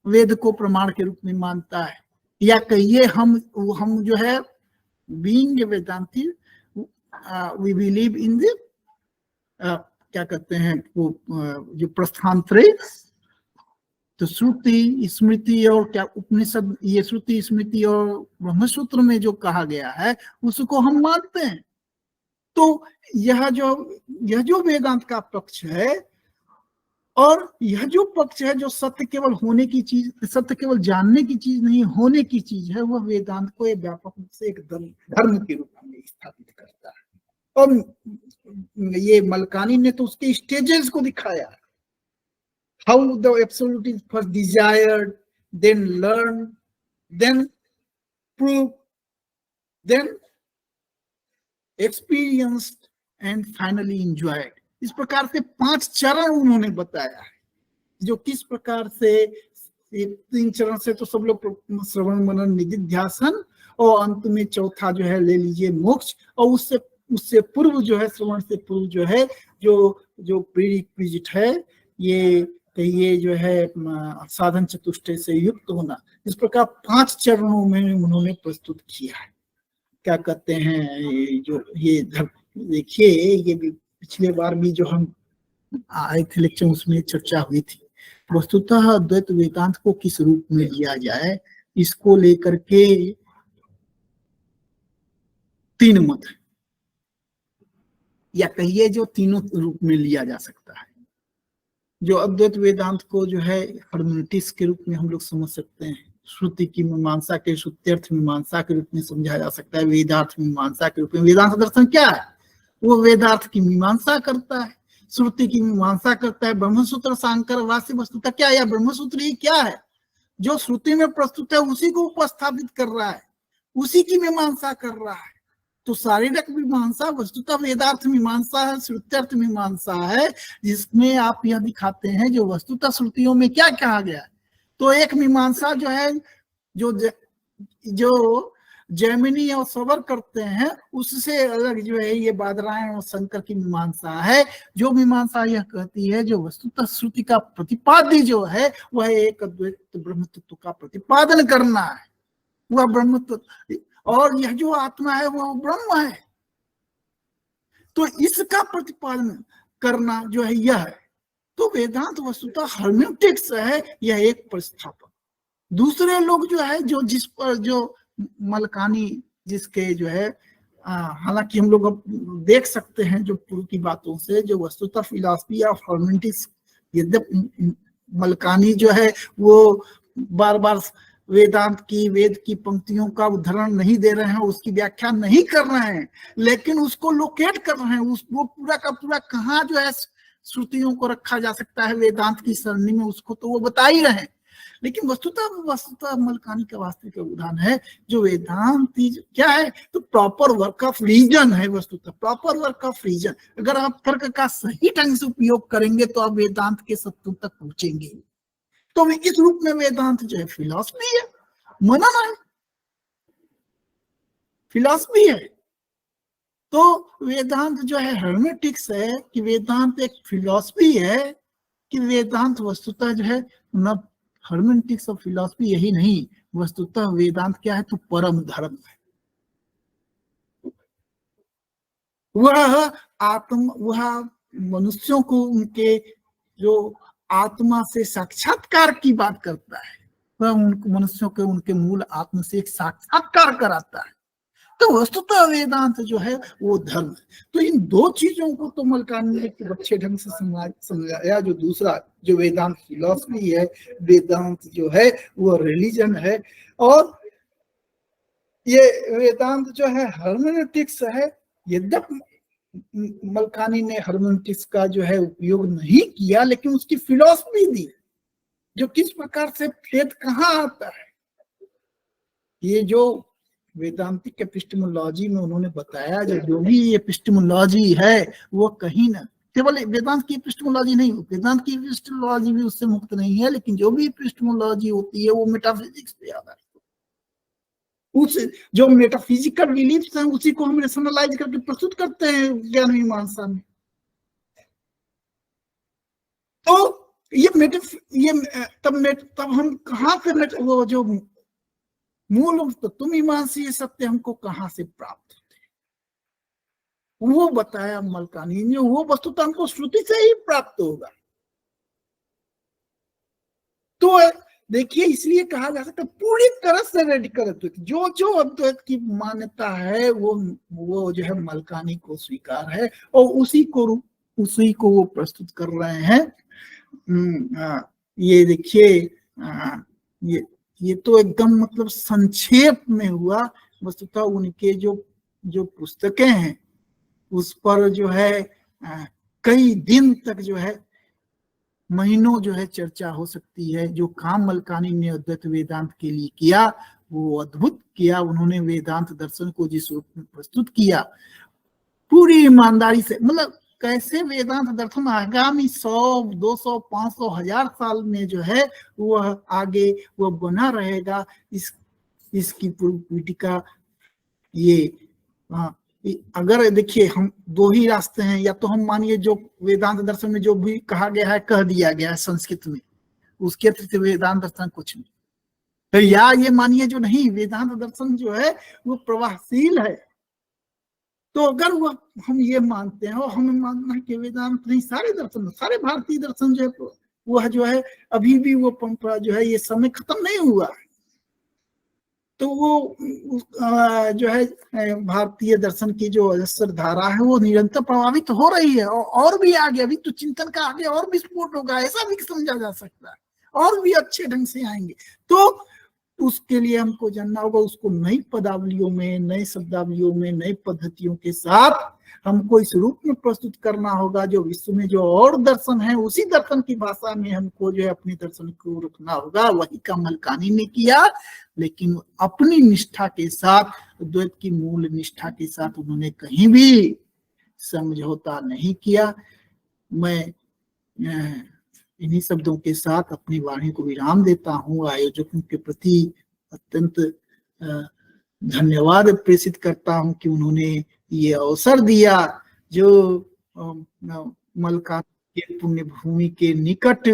वेद को प्रमाण के रूप में मानता है, या कहिए हम जो है being Vedanti we believe in the क्या कहते हैं वो जो प्रस्थानत्रय, तो श्रुति स्मृति और क्या उपनिषद, ये श्रुति स्मृति और ब्रह्मसूत्र में जो कहा गया है उसको हम मानते हैं। तो यह जो वेदांत का पक्ष है, और यह जो पक्ष है जो सत्य केवल होने की चीज, सत्य केवल जानने की चीज नहीं होने की चीज है, वह वेदांत को एक व्यापक रूप से एक धर्म के रूप में स्थापित करता है। और ये मलकानी ने तो उसके स्टेजेस को दिखाया, how the absolute is first desired, then learned, then proved, then experienced, and finally enjoyed. इस प्रकार से 5 चरण उन्होंने बताया है, जो किस प्रकार से 3 चरण से तो सब लोग श्रवण मनन निधिध्यासन, और अंत में चौथा जो है ले लीजिए मोक्ष, और उससे पूर्व जो है, श्रवण से पूर्व जो है, जो प्रीरिक्विजिट है, ये कहिए जो है साधन चतुष्टय से युक्त होना। इस प्रकार 5 चरणों में उन्होंने प्रस्तुत किया है। क्या कहते हैं, जो ये देखिए, ये भी पिछले बार भी जो हम आए थे लेक्चर, उसमें चर्चा हुई थी। वस्तुतः अद्वैत वेदांत को किस रूप में लिया जाए, इसको लेकर के 3 मत है, या कहिए जो तीनों रूप में लिया जा सकता है। जो अद्वैत वेदांत को जो है हर्मेनेटिक्स के रूप में हम लोग समझ सकते हैं, श्रुति की मीमांसा के, श्रुत्यर्थ मीमांसा के रूप में समझा जा सकता है, वेदार्थ मीमांसा के रूप में। वेदांत दर्शन क्या है? वो वेदार्थ की मीमांसा करता है, श्रुति की मीमांसा करता है। ब्रह्मसूत्र सांकर वास्य वस्तुतः क्या, या ब्रह्मसूत्र ही क्या है? जो श्रुति में प्रस्तुत है उसी को उपस्थापित कर रहा है, उसी की मीमांसा कर रहा है। तो शारीरिक मीमांसा वस्तुतः वेदार्थ मीमांसा है, श्रुत्यर्थ मीमांसा है, जिसमें आप यह दिखाते हैं जो वस्तुतः श्रुतियों में क्या कहा गया है। तो एक मीमांसा जो है, जो जैमिनी और सबर करते हैं, उससे अलग जो है ये बादरायण और शंकर की मीमांसा है। जो मीमांसा यह कहती है जो वस्तुतः श्रुति का प्रतिपाद्य जो है वह एक अद्वैत ब्रह्म तत्व का प्रतिपादन करना है, वह ब्रह्म तत्व, और यह जो आत्मा है वह ब्रह्म है। तो इसका प्रतिपादन करना जो है यह है। तो वेदांत वस्तुतः हर्मेनेटिक्स है, यह एक प्रस्थापन। दूसरे लोग जो है, जो जिस पर जो मलकानी जिसके जो है, हालांकि हम लोग अब देख सकते हैं जो पूर्व की बातों से, जो वस्तुतः फिलॉसफी ऑफ हर्मेनेटिक्स, यद्यपि मलकानी जो है वो बार बार वेदांत की, वेद की पंक्तियों का उदाहरण नहीं दे रहे हैं, उसकी व्याख्या नहीं कर रहे हैं, लेकिन उसको लोकेट कर रहे हैं, वो पूरा का पूरा कहाँ जो है श्रुतियों को रखा जा सकता है वेदांत की सरणी में, उसको तो वो बता ही रहे हैं। लेकिन वस्तुतः मलकानी का वास्तविक उदाहरण है जो वेदांत क्या है, तो प्रॉपर वर्क ऑफ रीजन है। वस्तुतः प्रॉपर वर्क ऑफ रीजन, अगर आप तर्क का सही ढंग से उपयोग करेंगे तो आप वेदांत के सत्यों तक पहुंचेंगे। तो इस रूप में वेदांत जो है फिलॉसफी है, मनन है, फिलॉसफी है। तो वेदांत जो है हर्मेनेटिक्स है, कि वेदांत एक फिलॉसफी है, कि वेदांत वस्तुतः जो है न हर्मेनेटिक्स और फिलॉसफी यही नहीं, वस्तुतः वेदांत क्या है, तो परम धर्म है। वह मनुष्यों को उनके जो आत्मा से साक्षात्कार की बात करता है, वह उनको मनुष्यों के उनके मूल आत्मा से एक साक्षात्कार कराता है। तो वस्तुतः वेदांत जो है वो धर्म है। तो इन 2 चीजों को तो मलकानी ने अच्छे ढंग से समझाया। जो दूसरा जो वेदांत फिलॉसफी है, वेदांत जो है वो रिलीजन है, और ये वेदांत जो है हर्मेनेटिक्स है। यद्यपि मलकानी ने हर्मेनेटिक्स का जो है उपयोग नहीं किया, लेकिन उसकी फिलॉसफी दी, जो किस प्रकार से भेद कहाँ आता है। ये जो वेदांतिक एपिस्टेमोलॉजी में उन्होंने बताया, जो भी एपिस्टेमोलॉजी है वो कहीं ना केवल वेदांत की एपिस्टेमोलॉजी नहीं, वेदांत की एपिस्टेमोलॉजी भी उससे मुक्त नहीं है, लेकिन जो भी एपिस्टेमोलॉजी होती है वो मेटाफिजिक्स पे आधारित, उस जो मेटाफिजिकल बिलीफ्स हैं उसी को हम रेशनलाइज करके प्रस्तुत करते हैं ज्ञान मीमांसा में। तो तब हम कहाँ से वो जो मूल तत्वमीमांसीय सत्य हमको कहाँ से प्राप्त होते, वो बताया मलकानी ने। वो वस्तुतः हमको श्रुति से ही प्राप्त होगा। तो देखिए, इसलिए कहा जा सकता है पूरी तरह से रेडिकल अद्वैत, जो अद्वैत की मान्यता है वो जो है मलकानी को स्वीकार है, और उसी को वो प्रस्तुत कर रहे हैं। ये देखिए, ये तो एकदम मतलब संक्षेप में हुआ। वस्तुतः उनके जो पुस्तकें हैं उस पर जो है कई दिन तक जो है, महीनों जो है चर्चा हो सकती है। जो काम मलकानी ने अद्वैत वेदांत के लिए किया वो अद्भुत किया। उन्होंने वेदांत दर्शन को जिस रूप में प्रस्तुत किया पूरी ईमानदारी से, मतलब कैसे वेदांत दर्शन आगामी 100, 200, 500, 1000 साल में जो है वह आगे वह बना रहेगा, इसकी पूरी पीठिका ये। अगर देखिए हम दो ही रास्ते हैं, या तो हम मानिए जो वेदांत दर्शन में जो भी कहा गया है कह दिया गया है संस्कृत में, उसके अतिरिक्त वेदांत दर्शन कुछ नहीं, तो या ये मानिए जो नहीं वेदांत दर्शन जो है वो प्रवाहशील है। तो अगर वो हम ये मानते हैं और हमें मानना है कि वेदांत नहीं, सारे दर्शन, सारे भारतीय दर्शन जो है वह जो है अभी भी वो परंपरा जो है ये समय खत्म नहीं हुआ, तो वो जो है भारतीय दर्शन की जो अजस्र धारा है वो निरंतर प्रभावित हो रही है, और भी आगे, अभी तो चिंतन का आगे और भी स्फोट होगा, ऐसा भी समझा जा सकता है, और भी अच्छे ढंग से आएंगे। तो उसके लिए हमको जानना होगा, उसको नई पदावलियों में, नए शब्दावलियों में, नई पद्धतियों के साथ हमको इस रूप में प्रस्तुत करना होगा, जो विश्व में जो और दर्शन है उसी दर्शन की भाषा में हमको जो है अपने दर्शन को रखना होगा। वही काम मलकानी ने किया, लेकिन अपनी निष्ठा के साथ, द्वैत की मूल निष्ठा के साथ उन्होंने कहीं भी समझौता नहीं किया। मैं इन्हीं शब्दों के साथ अपनी वाणी को विराम देता हूँ। आयोजकों के प्रति अत्यंत धन्यवाद प्रेषित करता हूँ कि उन्होंने ये अवसर दिया, जो मलकानी के पुण्य भूमि के निकट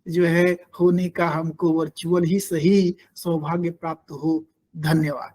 जो है होने का हमको वर्चुअल ही सही सौभाग्य प्राप्त हो। धन्यवाद।